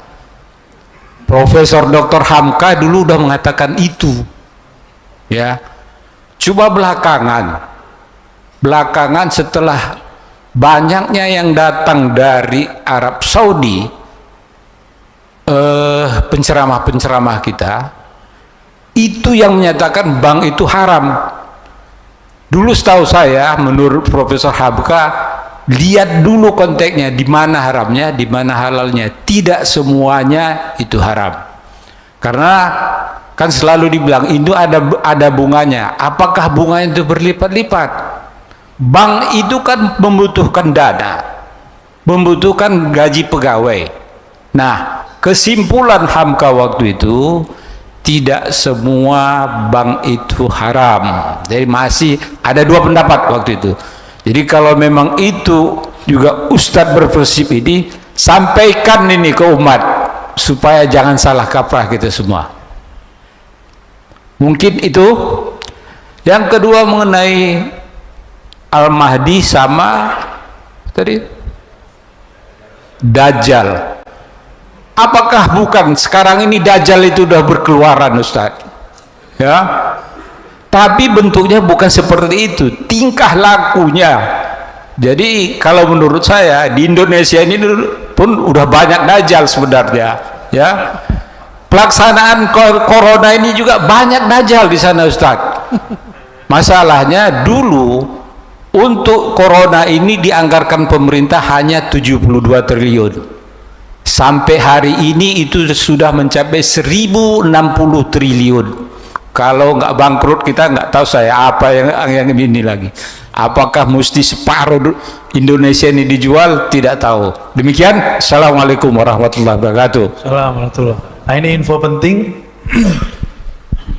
Profesor Dr. Hamka dulu udah mengatakan itu, ya. Coba belakangan setelah banyaknya yang datang dari Arab Saudi, penceramah-penceramah kita, itu yang menyatakan bank itu haram. Dulu setahu saya, menurut Profesor Hamka, lihat dulu konteksnya, di mana haramnya, di mana halalnya. Tidak semuanya itu haram. Karena kan selalu dibilang itu ada bunganya. Apakah bunganya itu berlipat-lipat? Bank itu kan membutuhkan dana, membutuhkan gaji pegawai. Nah, kesimpulan Hamka waktu itu, tidak semua bank itu haram. Jadi masih ada dua pendapat waktu itu. Jadi kalau memang itu juga Ustadz berprinsip ini, sampaikan ini ke umat supaya jangan salah kaprah kita semua. Mungkin itu. Yang kedua mengenai Al-Mahdi sama tadi Dajjal. Apakah bukan sekarang ini Dajjal itu udah berkeluaran Ustadz? Ya. Tapi bentuknya bukan seperti itu, tingkah lakunya. Jadi kalau menurut saya di Indonesia ini pun udah banyak dajjal sebenarnya, ya. Pelaksanaan corona ini juga banyak dajjal di sana Ustaz. Masalahnya dulu untuk corona ini dianggarkan pemerintah hanya 72 triliun. Sampai hari ini itu sudah mencapai 1060 triliun. Kalau nggak bangkrut kita nggak tahu saya apa yang ini lagi. Apakah mesti separuh Indonesia ini dijual? Tidak tahu. Demikian. Assalamualaikum warahmatullahi wabarakatuh. Assalamualaikum. Nah, ini info penting.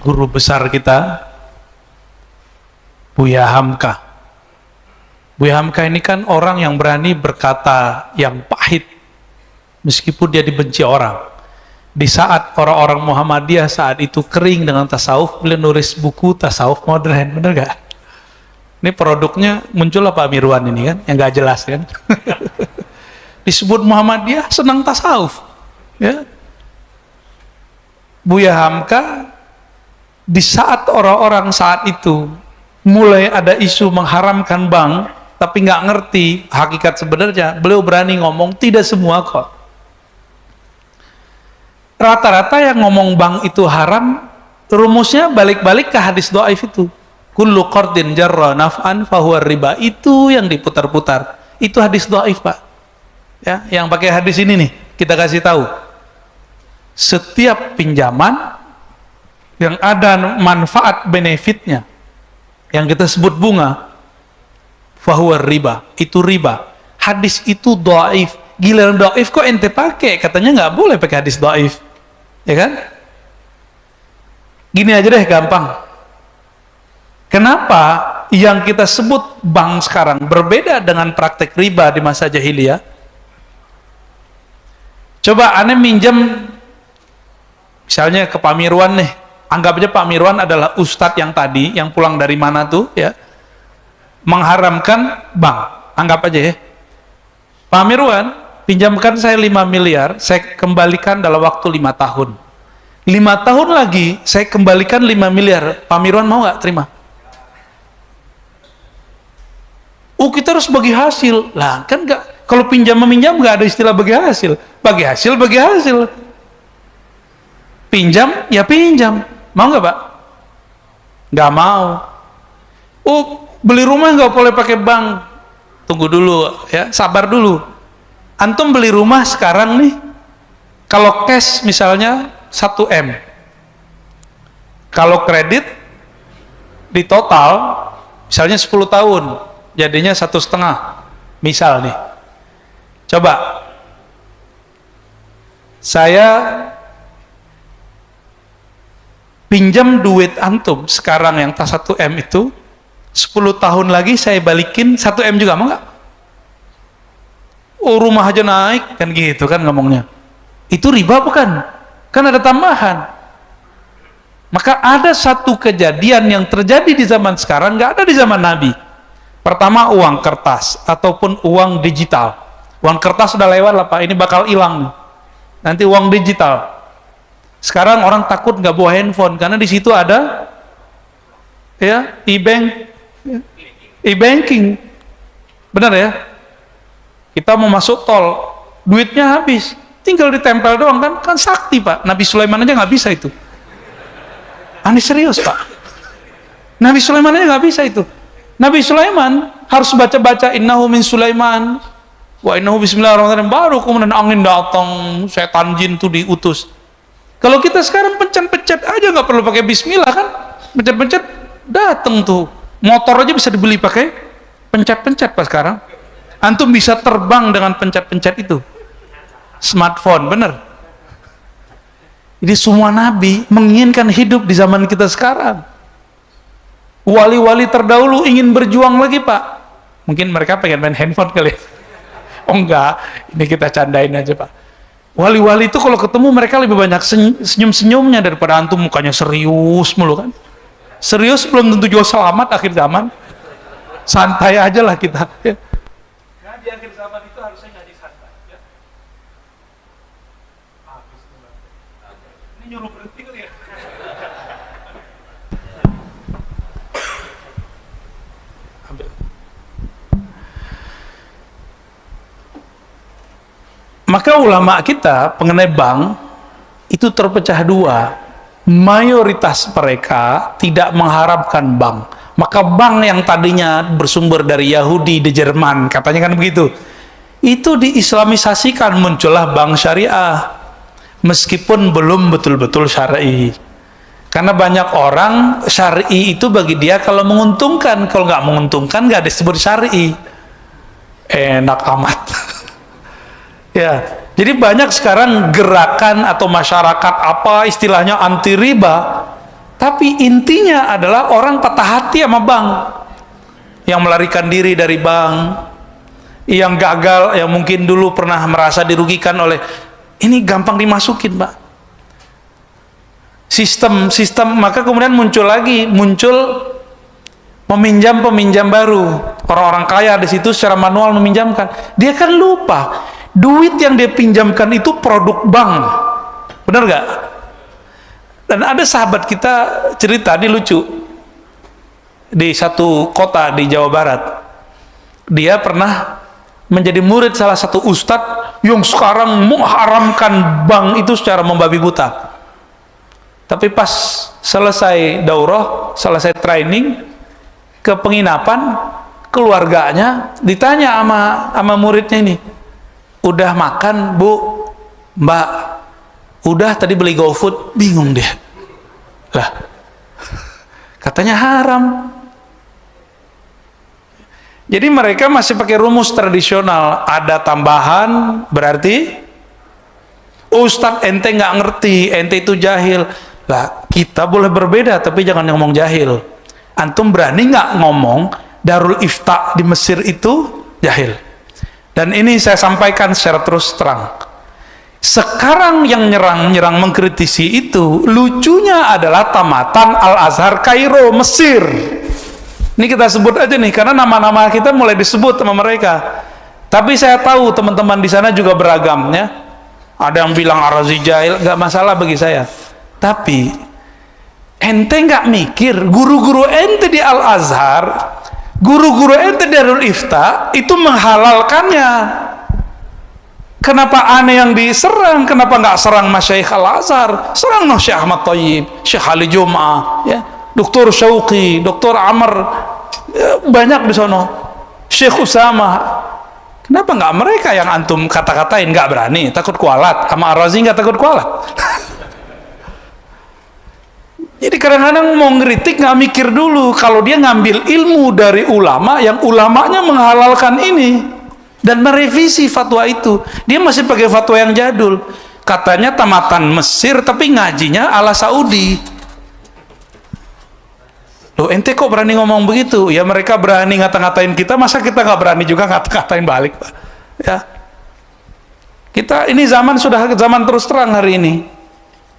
Guru besar kita, Buya Hamka. Buya Hamka ini kan orang yang berani berkata yang pahit, meskipun dia dibenci orang. Di saat orang-orang Muhammadiyah saat itu kering dengan tasawuf, beliau nulis buku tasawuf modern, bener gak? Ini produknya muncul apa Mirwan ini kan, yang gak jelas kan? Disebut Muhammadiyah senang tasawuf, ya. Buya Hamka di saat orang-orang saat itu mulai ada isu mengharamkan bank, tapi nggak ngerti hakikat sebenarnya, beliau berani ngomong tidak semua kok. Rata-rata yang ngomong bank itu haram, rumusnya balik-balik ke hadis dhaif itu. Kullu qardin jarra naf'an fahuwa riba. Itu yang diputar-putar. Itu hadis dhaif, Pak. Ya, yang pakai hadis ini nih, kita kasih tahu. Setiap pinjaman yang ada manfaat benefitnya, yang kita sebut bunga, fahuwa riba, itu riba. Hadis itu dhaif. Giliran dhaif kok ente pakai, katanya nggak boleh pakai hadis dhaif, ya kan? Gini aja deh, gampang. Kenapa yang kita sebut bank sekarang berbeda dengan praktek riba di masa jahiliyah? Coba aneh minjem misalnya ke Pak Mirwan nih, anggap aja Pak Mirwan adalah ustadz yang tadi, yang pulang dari mana tuh ya, mengharamkan bank, anggap aja ya. Pak Mirwan, pinjamkan saya 5 miliar, saya kembalikan dalam waktu 5 tahun. 5 tahun lagi, saya kembalikan 5 miliar. Pak Mirwan mau nggak terima? Oh, kita harus bagi hasil. Lah, kan nggak, kalau pinjam-meminjam nggak ada istilah bagi hasil. Bagi hasil, bagi hasil. Pinjam, ya pinjam. Mau nggak, Pak? Nggak mau. Oh, beli rumah nggak boleh pakai bank. Tunggu dulu, ya, sabar dulu. Antum beli rumah sekarang nih, kalau cash misalnya 1 M. Kalau kredit di total misalnya 10 tahun, jadinya 1,5. Misal nih. Coba saya pinjam duit antum sekarang yang tas 1 M itu, 10 tahun lagi saya balikin 1 M juga, mau nggak? Oh, rumah aja naik, kan gitu kan ngomongnya. Itu riba bukan? Kan ada tambahan. Maka ada satu kejadian yang terjadi di zaman sekarang, nggak ada di zaman Nabi. Pertama, uang kertas ataupun uang digital. Uang kertas sudah lewat lah Pak, ini bakal hilang. Nanti uang digital. Sekarang orang takut nggak bawa handphone karena di situ ada ya e-banking. Benar ya? Kita mau masuk tol, duitnya habis, tinggal ditempel doang, kan sakti Pak. Nabi Sulaiman aja nggak bisa itu. Aneh serius Pak. Nabi Sulaiman aja nggak bisa itu. Nabi Sulaiman harus baca-baca innahu min Sulaiman wa innahu bismillahirrahmanirrahim, baru kemudian angin datang, setan jin tuh diutus. Kalau kita sekarang pencet-pencet aja nggak perlu pakai bismillah kan, pencet-pencet datang tuh. Motor aja bisa dibeli pakai pencet-pencet Pak sekarang. Antum bisa terbang dengan pencet-pencet itu. Smartphone, bener. Jadi semua nabi menginginkan hidup di zaman kita sekarang. Wali-wali terdahulu ingin berjuang lagi Pak. Mungkin mereka pengen main handphone kali. Oh enggak, ini kita candain aja Pak. Wali-wali itu kalau ketemu mereka lebih banyak senyum-senyumnya daripada antum mukanya serius mulu kan. Serius belum tentu juga selamat akhir zaman. Santai aja lah kita. Nah, di akhir zaman itu harusnya ngaji santai. Ya. Ini nyuruh berhenti kali ya. Ambil. Maka ulama kita mengenai bank itu terpecah dua. Mayoritas mereka tidak mengharapkan bank. Maka bank yang tadinya bersumber dari Yahudi di Jerman, katanya kan begitu, itu diislamisasikan, muncullah bank syariah, meskipun belum betul-betul syar'i. Karena banyak orang syar'i itu bagi dia kalau menguntungkan, kalau nggak menguntungkan nggak disebut syar'i. Enak amat. Ya, jadi banyak sekarang gerakan atau masyarakat apa istilahnya anti riba, tapi intinya adalah orang patah hati sama bank, yang melarikan diri dari bank, yang gagal, yang mungkin dulu pernah merasa dirugikan oleh ini, gampang dimasukin Pak sistem, maka kemudian muncul peminjam baru, orang-orang kaya di situ secara manual meminjamkan. Dia kan lupa duit yang dia pinjamkan itu produk bank, benar nggak? Dan ada sahabat kita cerita, ini lucu, di satu kota di Jawa Barat, dia pernah menjadi murid salah satu ustadz yang sekarang mengharamkan bank itu secara membabi buta. Tapi pas selesai daurah, selesai training, ke penginapan, keluarganya ditanya sama muridnya ini, udah makan Bu, Mbak? Udah, tadi beli GoFood. Bingung dia, lah katanya haram. Jadi mereka masih pakai rumus tradisional, ada tambahan berarti Ustadz ente nggak ngerti, ente itu jahil. Lah kita boleh berbeda tapi jangan ngomong jahil. Antum berani nggak ngomong Darul Ifta di Mesir itu jahil? Dan ini saya sampaikan secara terus terang. Sekarang yang nyerang mengkritisi itu, lucunya adalah tamatan Al-Azhar Kairo, Mesir. Ini kita sebut aja nih, karena nama-nama kita mulai disebut sama mereka. Tapi saya tahu teman-teman di sana juga beragam, ya. Ada yang bilang Ar-Razi jahil, nggak masalah bagi saya. Tapi ente nggak mikir, guru-guru ente di Al-Azhar, guru-guru ente di Darul Ifta itu menghalalkannya. Kenapa aneh yang diserang? Kenapa nggak serang Masyaikh Al-Azhar? Serang no Syekh Ahmad Thayyib, Syekh Ali Jum'ah, ya, Dr. Syauqi, Dr. Amr, ya, banyak di sono. Syekh Usama. Kenapa nggak mereka yang antum kata-katain? Nggak berani, takut kualat. Sama Ar-Razi nggak takut kualat. Jadi kadang-kadang mau ngeritik nggak mikir dulu. Kalau dia ngambil ilmu dari ulama yang ulamanya menghalalkan ini dan merevisi fatwa itu, dia masih pakai fatwa yang jadul. Katanya tamatan Mesir tapi ngajinya ala Saudi. Loh, ente kok berani ngomong begitu? Ya mereka berani ngata-ngatain kita, masa kita nggak berani juga ngata-ngatain balik, Pak? Ya, kita ini zaman sudah zaman terus terang hari ini.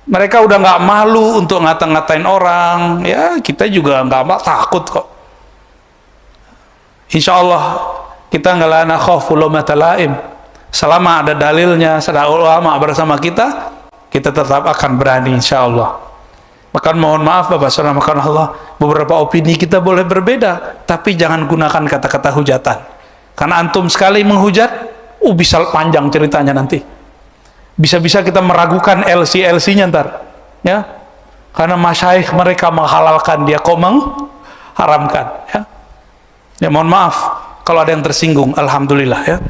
Mereka udah nggak malu untuk ngata-ngatain orang, ya kita juga nggak takut kok. Insya Allah kita nggak lana khawfu laumata laim. Selama ada dalilnya, ada ulama bersama kita tetap akan berani insya Allah. Maka mohon maaf Bapak Saudara, maka Allah, beberapa opini kita boleh berbeda, tapi jangan gunakan kata-kata hujatan. Karena antum sekali menghujat, bisa panjang ceritanya nanti. Bisa-bisa kita meragukan LC-nya ntar, ya. Karena masyayikh mereka menghalalkan, dia kok mengharamkan, ya. Ya mohon maaf kalau ada yang tersinggung, alhamdulillah, ya.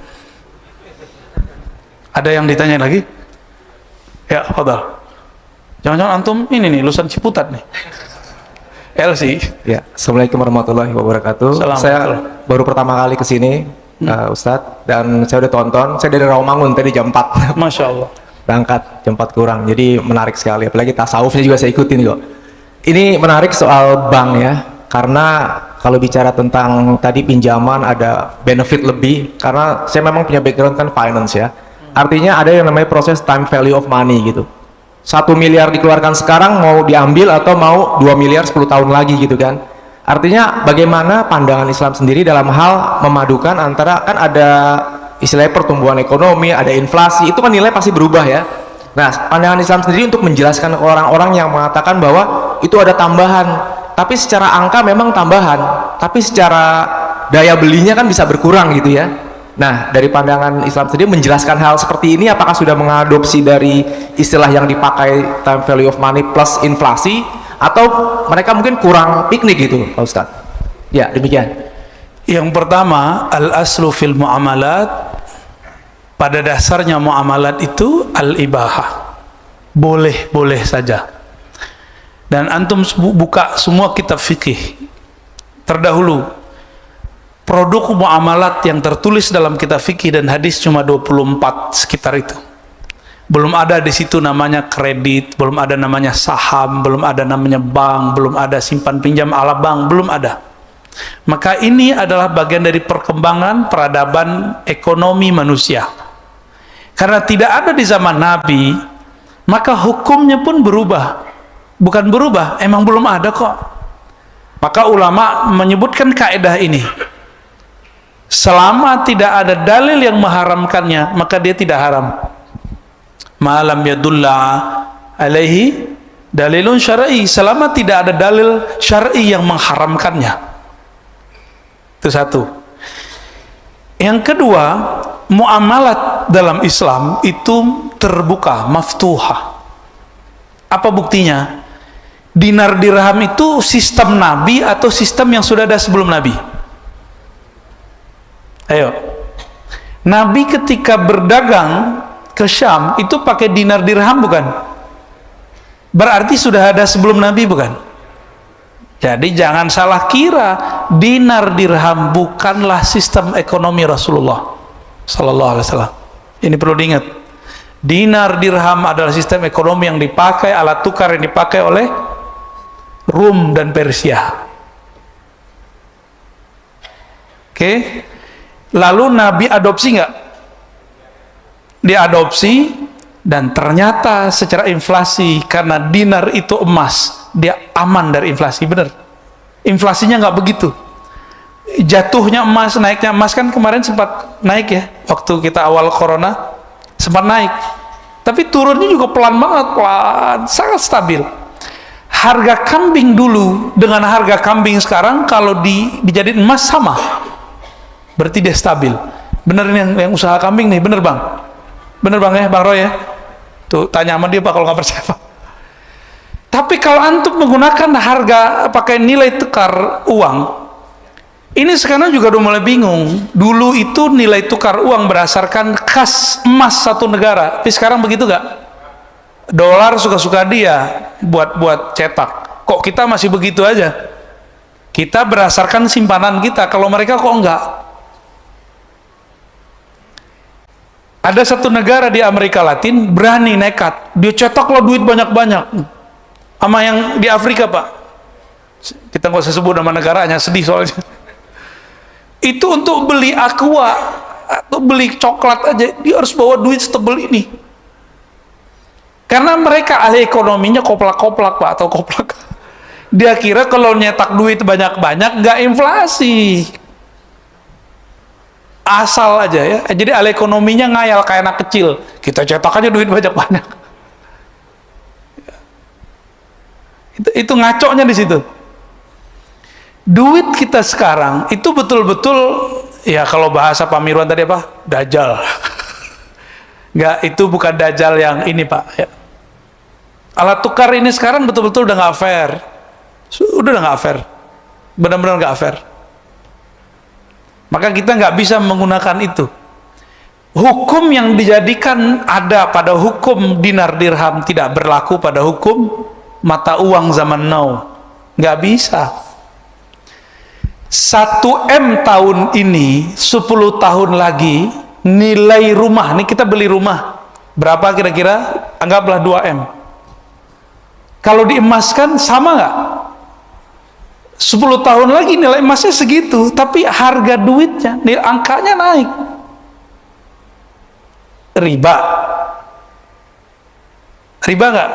Ada yang ditanya lagi? Ya, fadhal. Jangan-jangan antum ini nih lulusan Ciputat nih. LC. Ya, Assalamualaikum warahmatullahi wabarakatuh. Saya baru pertama kali ke sini, Ustadz, dan saya udah tonton. Saya dari Rawamangun tadi jam 4. Masya Allah. Berangkat jam 4 kurang, jadi menarik sekali. Apalagi tasawufnya juga saya ikutin kok. Ini menarik soal bank ya, karena kalau bicara tentang tadi pinjaman ada benefit lebih, karena saya memang punya background kan finance ya. Artinya ada yang namanya proses time value of money gitu. 1 miliar dikeluarkan sekarang mau diambil atau mau 2 miliar 10 tahun lagi gitu kan. Artinya bagaimana pandangan Islam sendiri dalam hal memadukan antara, kan ada istilahnya pertumbuhan ekonomi, ada inflasi, itu kan nilai pasti berubah ya. Nah, pandangan Islam sendiri untuk menjelaskan ke orang-orang yang mengatakan bahwa itu ada tambahan, tapi secara angka memang tambahan, tapi secara daya belinya kan bisa berkurang gitu ya. Nah, dari pandangan Islam sendiri menjelaskan hal seperti ini, apakah sudah mengadopsi dari istilah yang dipakai time value of money plus inflasi, atau mereka mungkin kurang piknik gitu Pak Ustadz? Ya, demikian. Yang pertama, al-aslu fil muamalat, pada dasarnya muamalat itu al-ibahah, boleh-boleh saja. Dan antum buka semua kitab fikih terdahulu, produk muamalat yang tertulis dalam kitab fikih dan hadis cuma 24 sekitar itu. Belum ada di situ namanya kredit, belum ada namanya saham, belum ada namanya bank, belum ada simpan pinjam ala bank, belum ada. Maka ini adalah bagian dari perkembangan peradaban ekonomi manusia. Karena tidak ada di zaman Nabi, maka hukumnya pun berubah. Bukan berubah, emang belum ada kok. Maka ulama menyebutkan kaidah ini. Selama tidak ada dalil yang mengharamkannya, maka dia tidak haram. Ma'lam yadulla alaihi dalilun syar'i, selama tidak ada dalil syar'i yang mengharamkannya. Itu satu. Yang kedua, muamalat dalam Islam itu terbuka, maftuhah. Apa buktinya? Dinar dirham itu sistem Nabi atau sistem yang sudah ada sebelum Nabi? Ayo. Nabi ketika berdagang ke Syam itu pakai dinar dirham bukan? Berarti sudah ada sebelum Nabi bukan? Jadi jangan salah kira dinar dirham bukanlah sistem ekonomi Rasulullah Sallallahu Alaihi Wasallam. Ini perlu diingat. Dinar dirham adalah sistem ekonomi yang dipakai, alat tukar yang dipakai oleh Rum dan Persia. Oke. Lalu Nabi adopsi nggak? Diadopsi, dan ternyata secara inflasi, karena dinar itu emas, dia aman dari inflasi. Bener, inflasinya nggak begitu. Jatuhnya emas, naiknya emas kan kemarin sempat naik ya, waktu kita awal corona sempat naik, tapi turunnya juga pelan banget, pelan, sangat stabil. Harga kambing dulu dengan harga kambing sekarang kalau dijadiin emas sama, berarti dia stabil. Bener nih yang usaha kambing nih, bener bang? Bener bang ya, Bang Roy ya? Tuh tanya sama dia Pak kalau nggak percaya Pak. Tapi kalau antum menggunakan harga pakai nilai tukar uang, ini sekarang juga udah mulai bingung. Dulu itu nilai tukar uang berdasarkan kas emas satu negara, tapi sekarang begitu nggak? Dolar suka-suka dia buat cetak. Kok kita masih begitu aja? Kita berdasarkan simpanan kita, kalau mereka kok enggak? Ada satu negara di Amerika Latin berani nekat, dia cetaklah duit banyak-banyak. Sama yang di Afrika Pak, kita nggak usah sebut nama negaranya, sedih soalnya. Itu untuk beli aqua atau beli coklat aja dia harus bawa duit setebel ini, karena mereka ahli ekonominya koplak-koplak Pak, atau koplak. Dia kira kalau nyetak duit banyak-banyak nggak inflasi, asal aja ya. Jadi ahli ekonominya ngayal kayak anak kecil, kita cetak aja duit banyak-banyak. Itu ngaconya di situ. Duit kita sekarang itu betul-betul ya, kalau bahasa Pak Mirwan tadi apa? Dajjal. Nggak, itu bukan dajjal yang ini Pak ya. Alat tukar ini sekarang betul-betul udah nggak fair. Udah nggak fair, benar-benar nggak fair. Maka kita nggak bisa menggunakan itu. Hukum yang dijadikan ada pada hukum dinar dirham tidak berlaku pada hukum mata uang zaman now. Nggak bisa. 1 M tahun ini, 10 tahun lagi nilai rumah, ini kita beli rumah berapa kira-kira? Anggaplah 2 M. Kalau diemaskan sama nggak? 10 tahun lagi nilai emasnya segitu, tapi harga duitnya, nilai angkanya naik. Riba nggak?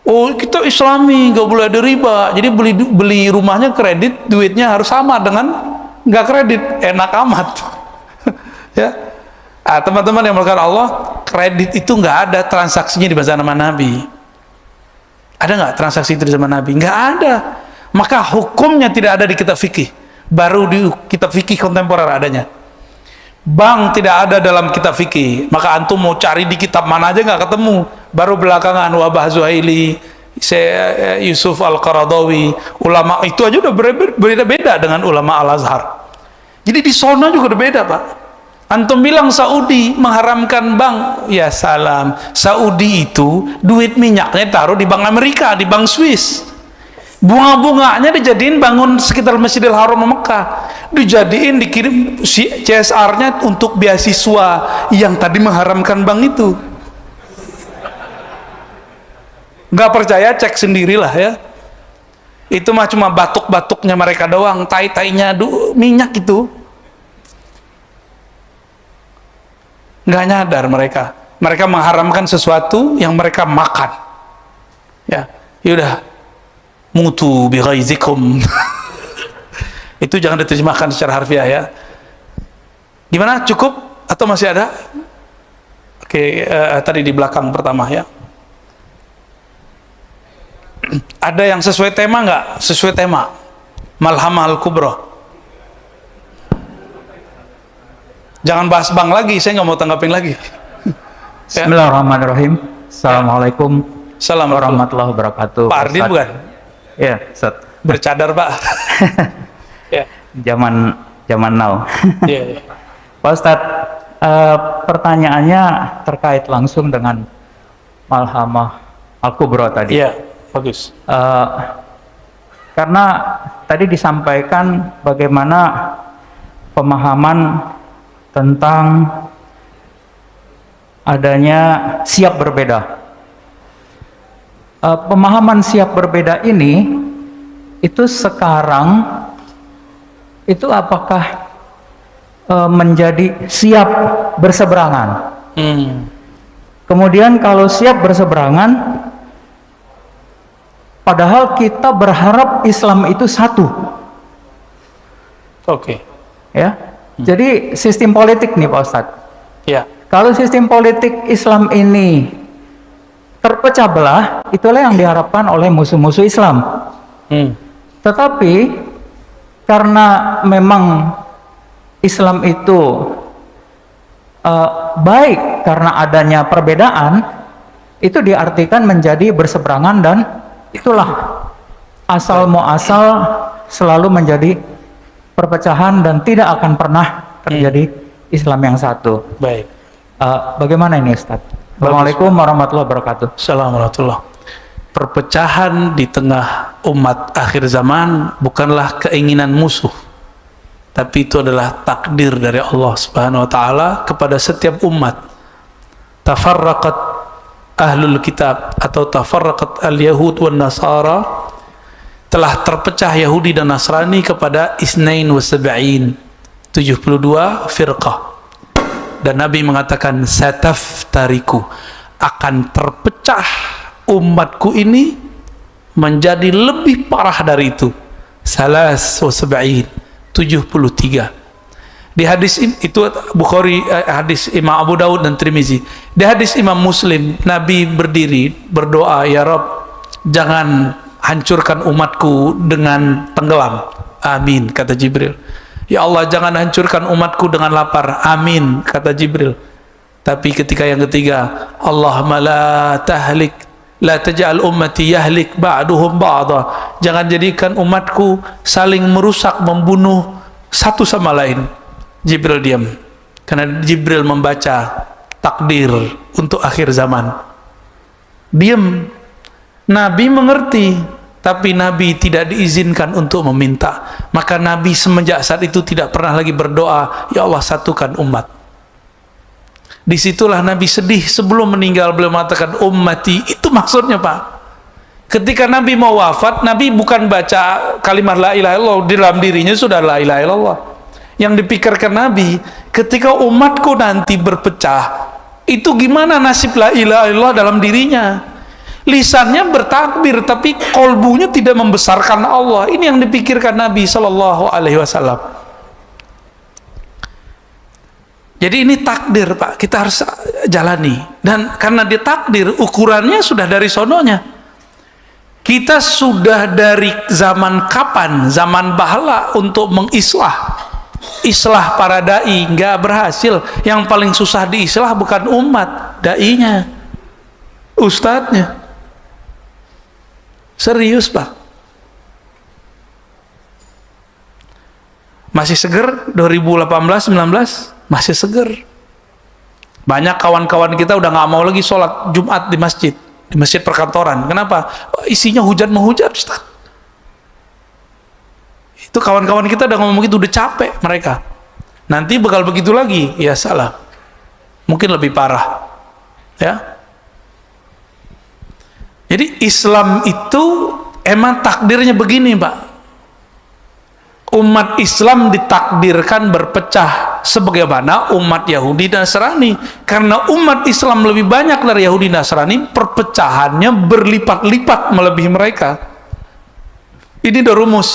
Oh, kita Islami nggak boleh ada riba, jadi beli rumahnya kredit, duitnya harus sama dengan nggak kredit, enak amat. Ya, teman-teman yang melakukan Allah, kredit itu nggak ada transaksinya di zaman Nabi. Ada nggak transaksi itu di zaman Nabi? Nggak ada. Maka hukumnya tidak ada di kitab fikih, baru di kitab fikih kontemporer adanya. Bank tidak ada dalam kitab fikih, maka antum mau cari di kitab mana aja nggak ketemu. Baru belakangan Wabah Zuhaili, Yusuf Al-Qaradawi, ulama itu aja udah berbeda-beda dengan ulama Al-Azhar. Jadi di sana juga udah beda Pak. Antum bilang Saudi mengharamkan bank, ya salam. Saudi itu duit minyaknya taruh di bank Amerika, di bank Swiss. Bunga-bunganya dijadiin bangun sekitar Masjidil Haram Mekah, dijadiin dikirim CSR-nya untuk beasiswa yang tadi mengharamkan bank itu. Nggak percaya, cek sendirilah ya. Itu mah cuma batuk-batuknya mereka doang, tai-tainya minyak itu. Nggak nyadar mereka mengharamkan sesuatu yang mereka makan. Ya, yaudah. Mutu bi ghaizikum. Itu jangan diterjemahkan secara harfiah ya. Gimana, cukup atau masih ada? Oke, tadi di belakang pertama ya. Ada yang sesuai tema nggak? Sesuai tema Malhamah Al-Kubra. Jangan bahas bank lagi, saya nggak mau tanggapin lagi. Ya. Bismillahirrahmanirrahim. Assalamualaikum warahmatullahi wabarakatuh. Pak Ardin bukan? Ya, Ustaz. Bercadar Pak. Ya. Zaman now. Ya. Pak Ustadz, pertanyaannya terkait langsung dengan Malhamah Al-Kubra tadi. Iya, bagus. Karena tadi disampaikan bagaimana pemahaman tentang adanya siap berbeda. Pemahaman siap berbeda ini itu sekarang itu apakah menjadi siap berseberangan? Kemudian kalau siap berseberangan, padahal kita berharap Islam itu satu. Oke. Ya. Jadi sistem politik nih Pak Ustadz. Ya. Kalau sistem politik Islam ini terpecah belah, itulah yang diharapkan oleh musuh-musuh Islam. Tetapi karena memang Islam itu baik karena adanya perbedaan, itu diartikan menjadi berseberangan, dan itulah asal muasal selalu menjadi perpecahan dan tidak akan pernah terjadi Islam yang satu. Baik. Bagaimana ini Ustaz? Assalamualaikum warahmatullahi wabarakatuh. Assalamualaikum. Perpecahan di tengah umat akhir zaman bukanlah keinginan musuh, tapi itu adalah takdir dari Allah Subhanahu wa taala kepada setiap umat. Tafarraqat ahlul kitab atau tafarraqat al-yahud wan nasara, telah terpecah Yahudi dan Nasrani kepada isnain wa sab'in, 72 firqah. Dan Nabi mengatakan sataftariku, akan terpecah umatku ini menjadi lebih parah dari itu, salas wa sab'in, 73. Di hadis itu Bukhari, hadis Imam Abu Daud dan Tirmizi. Di hadis Imam Muslim, Nabi berdiri berdoa, ya Rabb, jangan hancurkan umatku dengan tenggelam. Amin, kata Jibril. Ya Allah, jangan hancurkan umatku dengan lapar. Amin, kata Jibril. Tapi ketika yang ketiga, Allahumma la tahlik, la taj'al ummati yahlik ba'duhum ba'da, jangan jadikan umatku saling merusak, membunuh satu sama lain. Jibril diam, karena Jibril membaca takdir untuk akhir zaman. Diam. Nabi mengerti, tapi Nabi tidak diizinkan untuk meminta. Maka Nabi semenjak saat itu tidak pernah lagi berdoa, ya Allah satukan umat. Disitulah Nabi sedih. Sebelum meninggal beliau mengatakan ummati. Itu maksudnya Pak. Ketika Nabi mau wafat, Nabi bukan baca kalimat la ilaha illallah, di dalam dirinya sudah la ilaha illallah. Yang dipikirkan Nabi, ketika umatku nanti berpecah, itu gimana nasib la ilaha illallah dalam dirinya. Lisannya bertakbir, tapi kolbunya tidak membesarkan Allah. Ini yang dipikirkan Nabi Shallallahu Alaihi Wasallam. Jadi ini takdir Pak, kita harus jalani. Dan karena dia takdir, ukurannya sudah dari sononya. Kita sudah dari zaman kapan, zaman bahala untuk mengislah. Islah para da'i nggak berhasil. Yang paling susah diislah bukan umat, da'inya, ustadznya. Serius Pak. Masih seger 2018-19, masih seger. Banyak kawan-kawan kita udah nggak mau lagi sholat Jumat di masjid perkantoran. Kenapa? Isinya hujan menghujat Ustaz. Itu kawan-kawan kita udah ngomong gitu, udah capek mereka. Nanti bakal begitu lagi, ya salah. Mungkin lebih parah. Ya. Jadi Islam itu emang takdirnya begini Pak. Umat Islam ditakdirkan berpecah sebagaimana umat Yahudi dan Nasrani. Karena umat Islam lebih banyak dari Yahudi dan Nasrani, perpecahannya berlipat-lipat melebihi mereka. Ini udah rumus.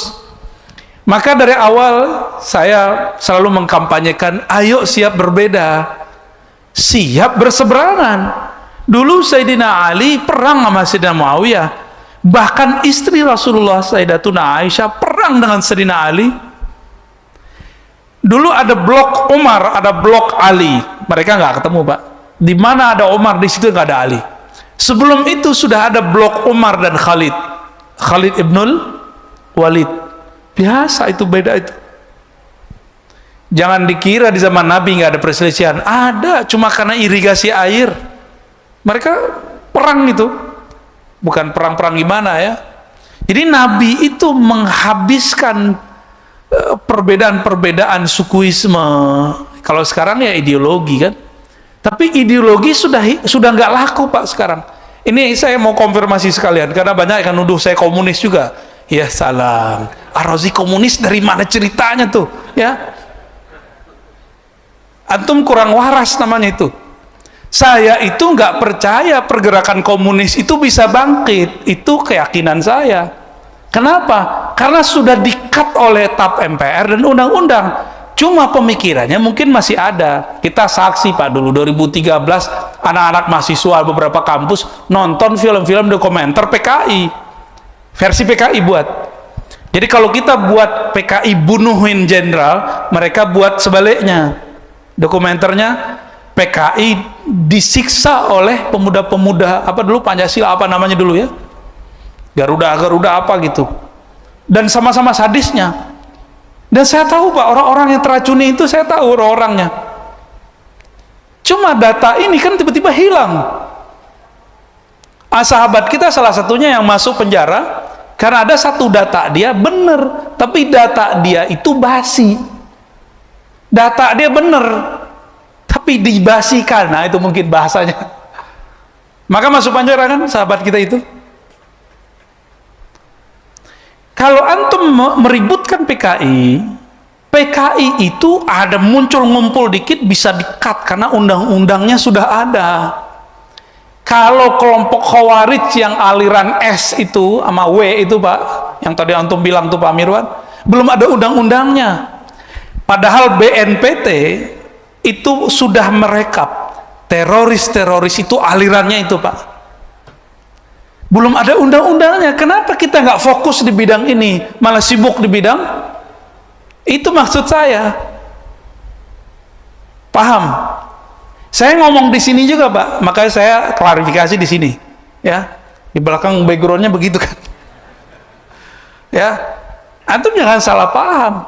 Maka dari awal saya selalu mengkampanyekan, ayo siap berbeda, siap berseberangan. Dulu Sayyidina Ali perang sama Sayyidina Muawiyah. Bahkan istri Rasulullah Sayyidatuna Aisyah perang dengan Sayyidina Ali. Dulu ada blok Umar, ada blok Ali. Mereka nggak ketemu Pak. Di mana ada Umar, di situ nggak ada Ali. Sebelum itu sudah ada blok Umar dan Khalid. Khalid ibnul Walid. Biasa itu, beda itu. Jangan dikira di zaman Nabi nggak ada perselisihan. Ada, cuma karena irigasi air. Mereka perang itu, bukan perang-perang gimana ya. Jadi Nabi itu menghabiskan perbedaan-perbedaan sukuisme. Kalau sekarang ya ideologi kan. Tapi ideologi sudah nggak laku Pak sekarang. Ini saya mau konfirmasi sekalian karena banyak yang nuduh saya komunis juga. Ya salam. Ar-Razi komunis dari mana ceritanya tuh? Ya. Antum kurang waras namanya itu. Saya itu nggak percaya pergerakan komunis itu bisa bangkit. Itu keyakinan saya. Kenapa? Karena sudah di-cut oleh TAP MPR dan undang-undang. Cuma pemikirannya mungkin masih ada. Kita saksi Pak dulu 2013 anak-anak mahasiswa beberapa kampus nonton film-film dokumenter PKI. Versi PKI buat. Jadi kalau kita buat PKI bunuhin jenderal, mereka buat sebaliknya. Dokumenternya PKI disiksa oleh pemuda-pemuda apa dulu Pancasila apa namanya dulu ya? Garuda apa gitu. Dan sama-sama sadisnya. Dan saya tahu Pak, orang-orang yang teracuni itu saya tahu orang-orangnya. Cuma data ini kan tiba-tiba hilang. Sahabat kita salah satunya yang masuk penjara karena ada satu data dia bener, tapi data dia itu basi. Data dia bener, tapi dibasikan. Nah itu mungkin bahasanya. Maka masuk penjara kan sahabat kita itu. Kalau antum meributkan PKI, PKI itu ada muncul ngumpul dikit bisa di-cut karena undang-undangnya sudah ada. Kalau kelompok Khawarij yang aliran S itu sama W itu Pak, yang tadi antum bilang tuh Pak Mirwan, belum ada undang-undangnya. Padahal BNPT itu sudah merekap teroris-teroris itu alirannya itu Pak. Belum ada undang-undangnya. Kenapa kita nggak fokus di bidang ini, malah sibuk di bidang itu? Maksud saya, paham? Saya ngomong di sini juga Pak, makanya saya klarifikasi di sini, ya. Di belakang backgroundnya begitu kan, ya. Antum jangan salah paham.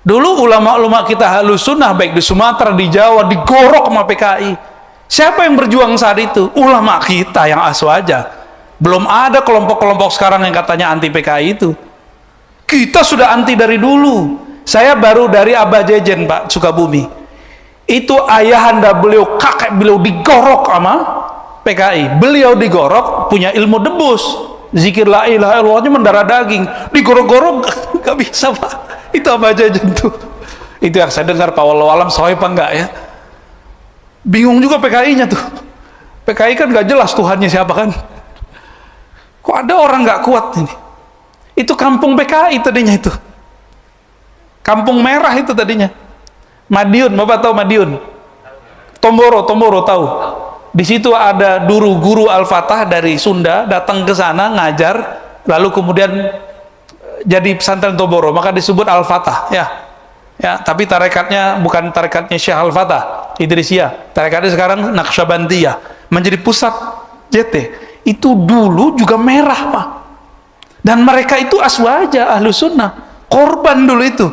Dulu ulama-ulama kita Ahlus Sunnah baik di Sumatera, di Jawa, digorok sama PKI. Siapa yang berjuang saat itu? Ulama kita yang aswaja. Belum ada kelompok-kelompok sekarang yang katanya anti PKI itu. Kita sudah anti dari dulu. Saya baru dari Abah Jejen Pak, Sukabumi. Itu ayahanda beliau, kakek beliau digorok sama PKI. Beliau digorok, punya ilmu debus. Zikir la ilaha illallahnya mendarah daging. Digorok-gorok gak bisa Pak. Itu Abah Jejen tuh. Itu yang saya dengar Pak, wallahu alam sahih apa enggak ya. Bingung juga PKI-nya tuh. PKI kan gak jelas Tuhannya siapa kan. Kok ada orang gak kuat ini? Itu kampung PKI tadinya itu. Kampung merah itu tadinya. Madiun, Bapak tahu Madiun? Tomboro tahu. Di situ ada dulu guru Al-Fatah dari Sunda datang ke sana ngajar, lalu kemudian jadi pesantren Tomboro, maka disebut Al-Fatah, ya. Ya, tapi tarekatnya bukan tarekatnya Syekh Al-Fatah, Idrisiyah. Tarekatnya sekarang Naqsyabandiyah, menjadi pusat JT. Itu dulu juga merah, Pak. Dan mereka itu aswaja Ahlus Sunnah, korban dulu itu.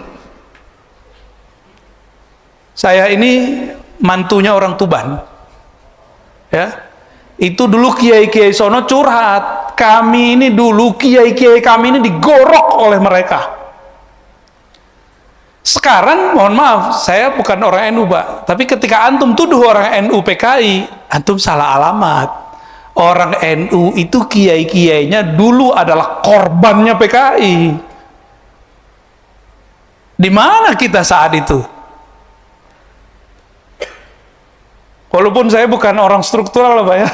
Saya ini mantunya orang Tuban, ya. Itu dulu kiai-kiai sono curhat, kami ini dulu kiai-kiai kami ini digorok oleh mereka. Sekarang mohon maaf, saya bukan orang NU Pak, tapi ketika antum tuduh orang NU PKI, antum salah alamat. Orang NU itu kiai-kiainya dulu adalah korbannya PKI. Di mana kita saat itu? Walaupun saya bukan orang struktural Pak ya.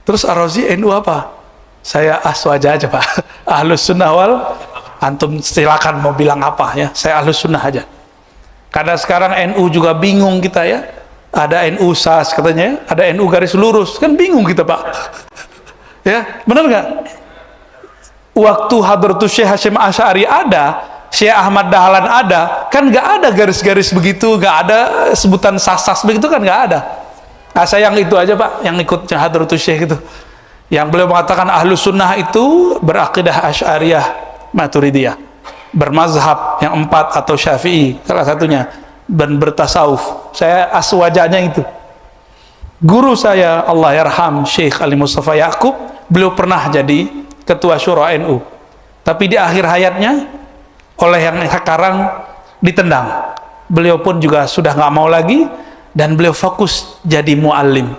Terus Ar-Razi NU apa? Saya aswaja aja Pak. Ahlus Sunnah wal, antum silakan mau bilang apa ya. Saya Ahlus Sunnah aja. Karena sekarang NU juga bingung kita ya. Ada NU SAS katanya, ada NU garis lurus. Kan bingung kita Pak. Ya, benar nggak? Waktu Hadratus Syekh Hasyim Asy'ari ada, Syekh Ahmad Dahlan ada, kan nggak ada garis-garis begitu, nggak ada sebutan sas-sas begitu kan nggak ada. Nah, saya yang itu aja Pak, yang ikut Hadratus Syekh itu, yang beliau mengatakan Ahlus Sunnah itu berakidah Asy'ariyah Maturidiyah, bermazhab yang 4 atau Syafi'i salah satunya, dan bertasawuf. Saya aswajanya itu. Guru saya Allah yarham Syekh Ali Mustafa Yaqub beliau pernah jadi ketua syura NU, tapi di akhir hayatnya oleh yang sekarang ditendang. Beliau pun juga sudah nggak mau lagi, dan beliau fokus jadi muallim.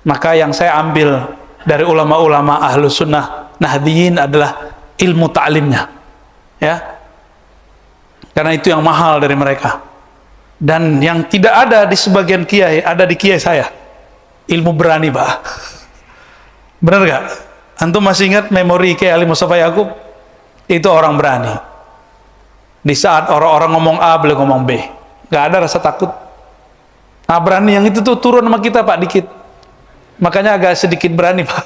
Maka yang saya ambil dari ulama-ulama ahlus sunnah nahdiyin adalah ilmu ta'limnya, ya, karena itu yang mahal dari mereka, dan yang tidak ada di sebagian kiai ada di kiai saya, ilmu berani, Pak. Benar gak? Antum masih ingat memori Kiai Ali Mustafa Yaqub? Itu orang berani. Di saat orang-orang ngomong A, beliau ngomong B, gak ada rasa takut. Nah, berani yang itu tuh turun sama kita, Pak, dikit. Makanya agak sedikit berani, Pak.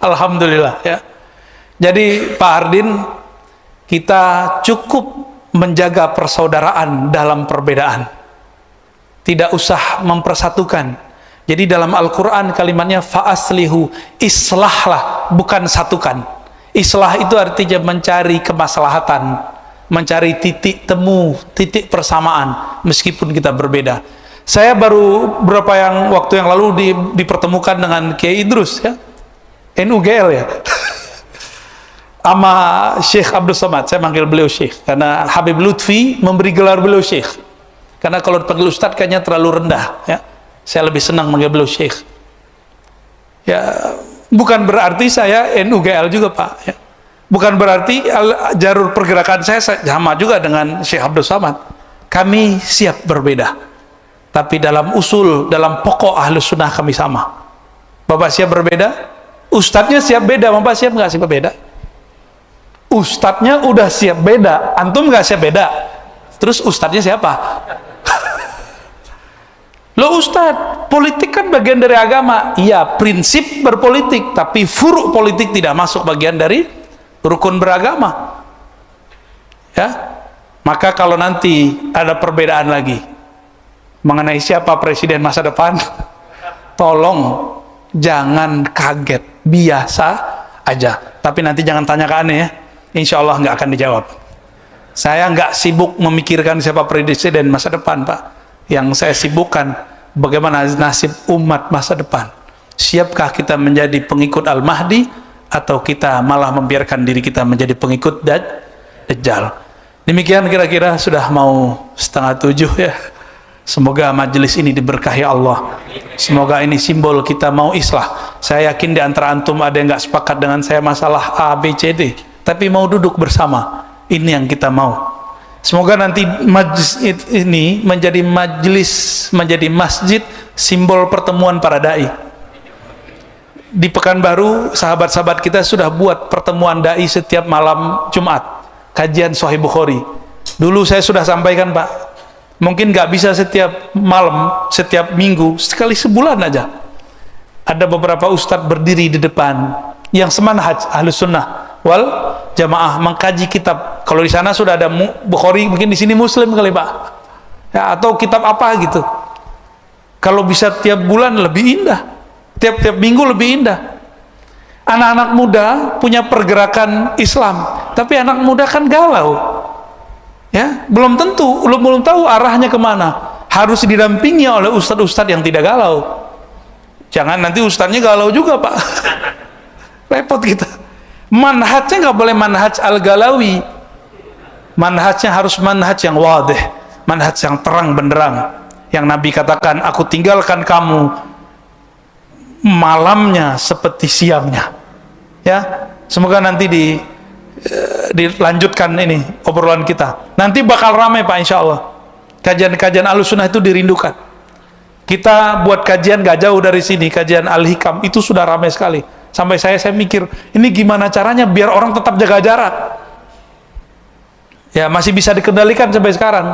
Alhamdulillah, ya. Jadi Pak Hardin, kita cukup menjaga persaudaraan dalam perbedaan, tidak usah mempersatukan. Jadi dalam Al-Quran kalimatnya fa'aslihu, islahlah, bukan satukan. Islah itu artinya mencari kemaslahatan, mencari titik temu, titik persamaan meskipun kita berbeda. Saya baru waktu yang lalu dipertemukan dengan Kiai Idrus, ya, NUGL, ya, sama Syekh Abdul Somad. Saya manggil beliau Syekh karena Habib Lutfi memberi gelar beliau Syekh, karena kalau dipanggil Ustadz kayaknya terlalu rendah, ya. Saya lebih senang manggil beliau Syekh. Ya, bukan berarti saya NUGL juga, Pak, ya. Bukan berarti jalur pergerakan saya sama juga dengan Syekh Abdul Somad. Kami siap berbeda, tapi dalam usul, dalam pokok ahlus sunnah kami sama. Bapak siap berbeda, ustadznya siap beda. Bapak siap nggak siap beda? Ustadznya udah siap beda, antum nggak siap beda, terus ustadznya siapa? Lo ustadz, politik kan bagian dari agama. Iya, prinsip berpolitik, tapi furuk politik tidak masuk bagian dari rukun beragama, ya. Maka kalau nanti ada perbedaan lagi mengenai siapa presiden masa depan, tolong jangan kaget, biasa aja. Tapi nanti jangan tanya ke aneh, ya. Insya Allah nggak akan dijawab. Saya nggak sibuk memikirkan siapa presiden masa depan, Pak. Yang saya sibukkan bagaimana nasib umat masa depan. Siapkah kita menjadi pengikut Al-Mahdi, atau kita malah membiarkan diri kita menjadi pengikut Dajjal? Demikian kira-kira, sudah mau 6:30, ya. Semoga majelis ini diberkahi Allah. Semoga ini simbol kita mau islah. Saya yakin di antara antum ada yang nggak sepakat dengan saya masalah A, B, C, D, tapi mau duduk bersama. Ini yang kita mau. Semoga nanti majlis ini menjadi masjid simbol pertemuan para dai. Di Pekanbaru, sahabat-sahabat kita sudah buat pertemuan dai setiap malam Jumat, kajian Sahih Bukhari. Dulu saya sudah sampaikan, Pak, mungkin nggak bisa setiap malam, setiap minggu, sekali sebulan aja. Ada beberapa ustadz berdiri di depan yang semanhaj ahlus sunnah wal jamaah mengkaji kitab. Kalau di sana sudah ada Bukhari, mungkin di sini Muslim kali, Pak, ya, atau kitab apa gitu. Kalau bisa tiap bulan lebih indah, tiap minggu lebih indah. Anak-anak muda punya pergerakan Islam, tapi anak muda kan galau, ya, belum tahu arahnya kemana. Harus didampingi oleh ustadz-ustadz yang tidak galau. Jangan nanti ustadznya galau juga, Pak. Repot kita. Manhajnya nggak boleh manhaj al-galawi, manhajnya harus manhaj yang wadih, manhaj yang terang benderang, yang Nabi katakan, aku tinggalkan kamu malamnya seperti siangnya, ya. Semoga nanti dilanjutkan ini obrolan kita, nanti bakal ramai, Pak, insya Allah. Kajian-kajian Ahlussunnah itu dirindukan. Kita buat kajian gak jauh dari sini, kajian Al-Hikam, itu sudah ramai sekali. Sampai saya mikir, ini gimana caranya biar orang tetap jaga jarak, ya. Masih bisa dikendalikan sampai sekarang,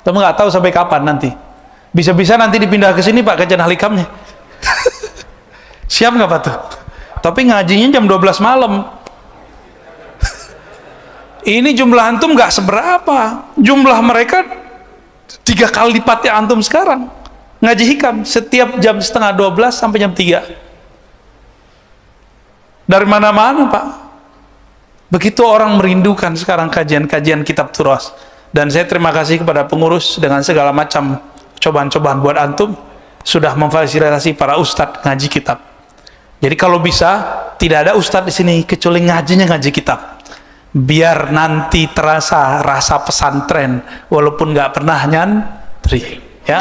tapi nggak tahu sampai kapan nanti. Bisa-bisa nanti dipindah ke sini, Pak, kajian Al-Hikamnya. Siap nggak, Pak, tuh? Tapi ngajinya jam 12 malam. Ini jumlah antum nggak seberapa, jumlah mereka 3 kali lipatnya antum sekarang. Ngaji hikam setiap jam 11:30 sampai jam 3. Dari mana-mana, Pak. Begitu orang merindukan sekarang kajian-kajian kitab turas. Dan saya terima kasih kepada pengurus dengan segala macam cobaan-cobaan buat antum, sudah memfasilitasi para ustadz ngaji kitab. Jadi kalau bisa tidak ada ustadz di sini kecuali ngajinya ngaji kitab. Biar nanti terasa rasa pesantren walaupun nggak pernah nyantri, ya.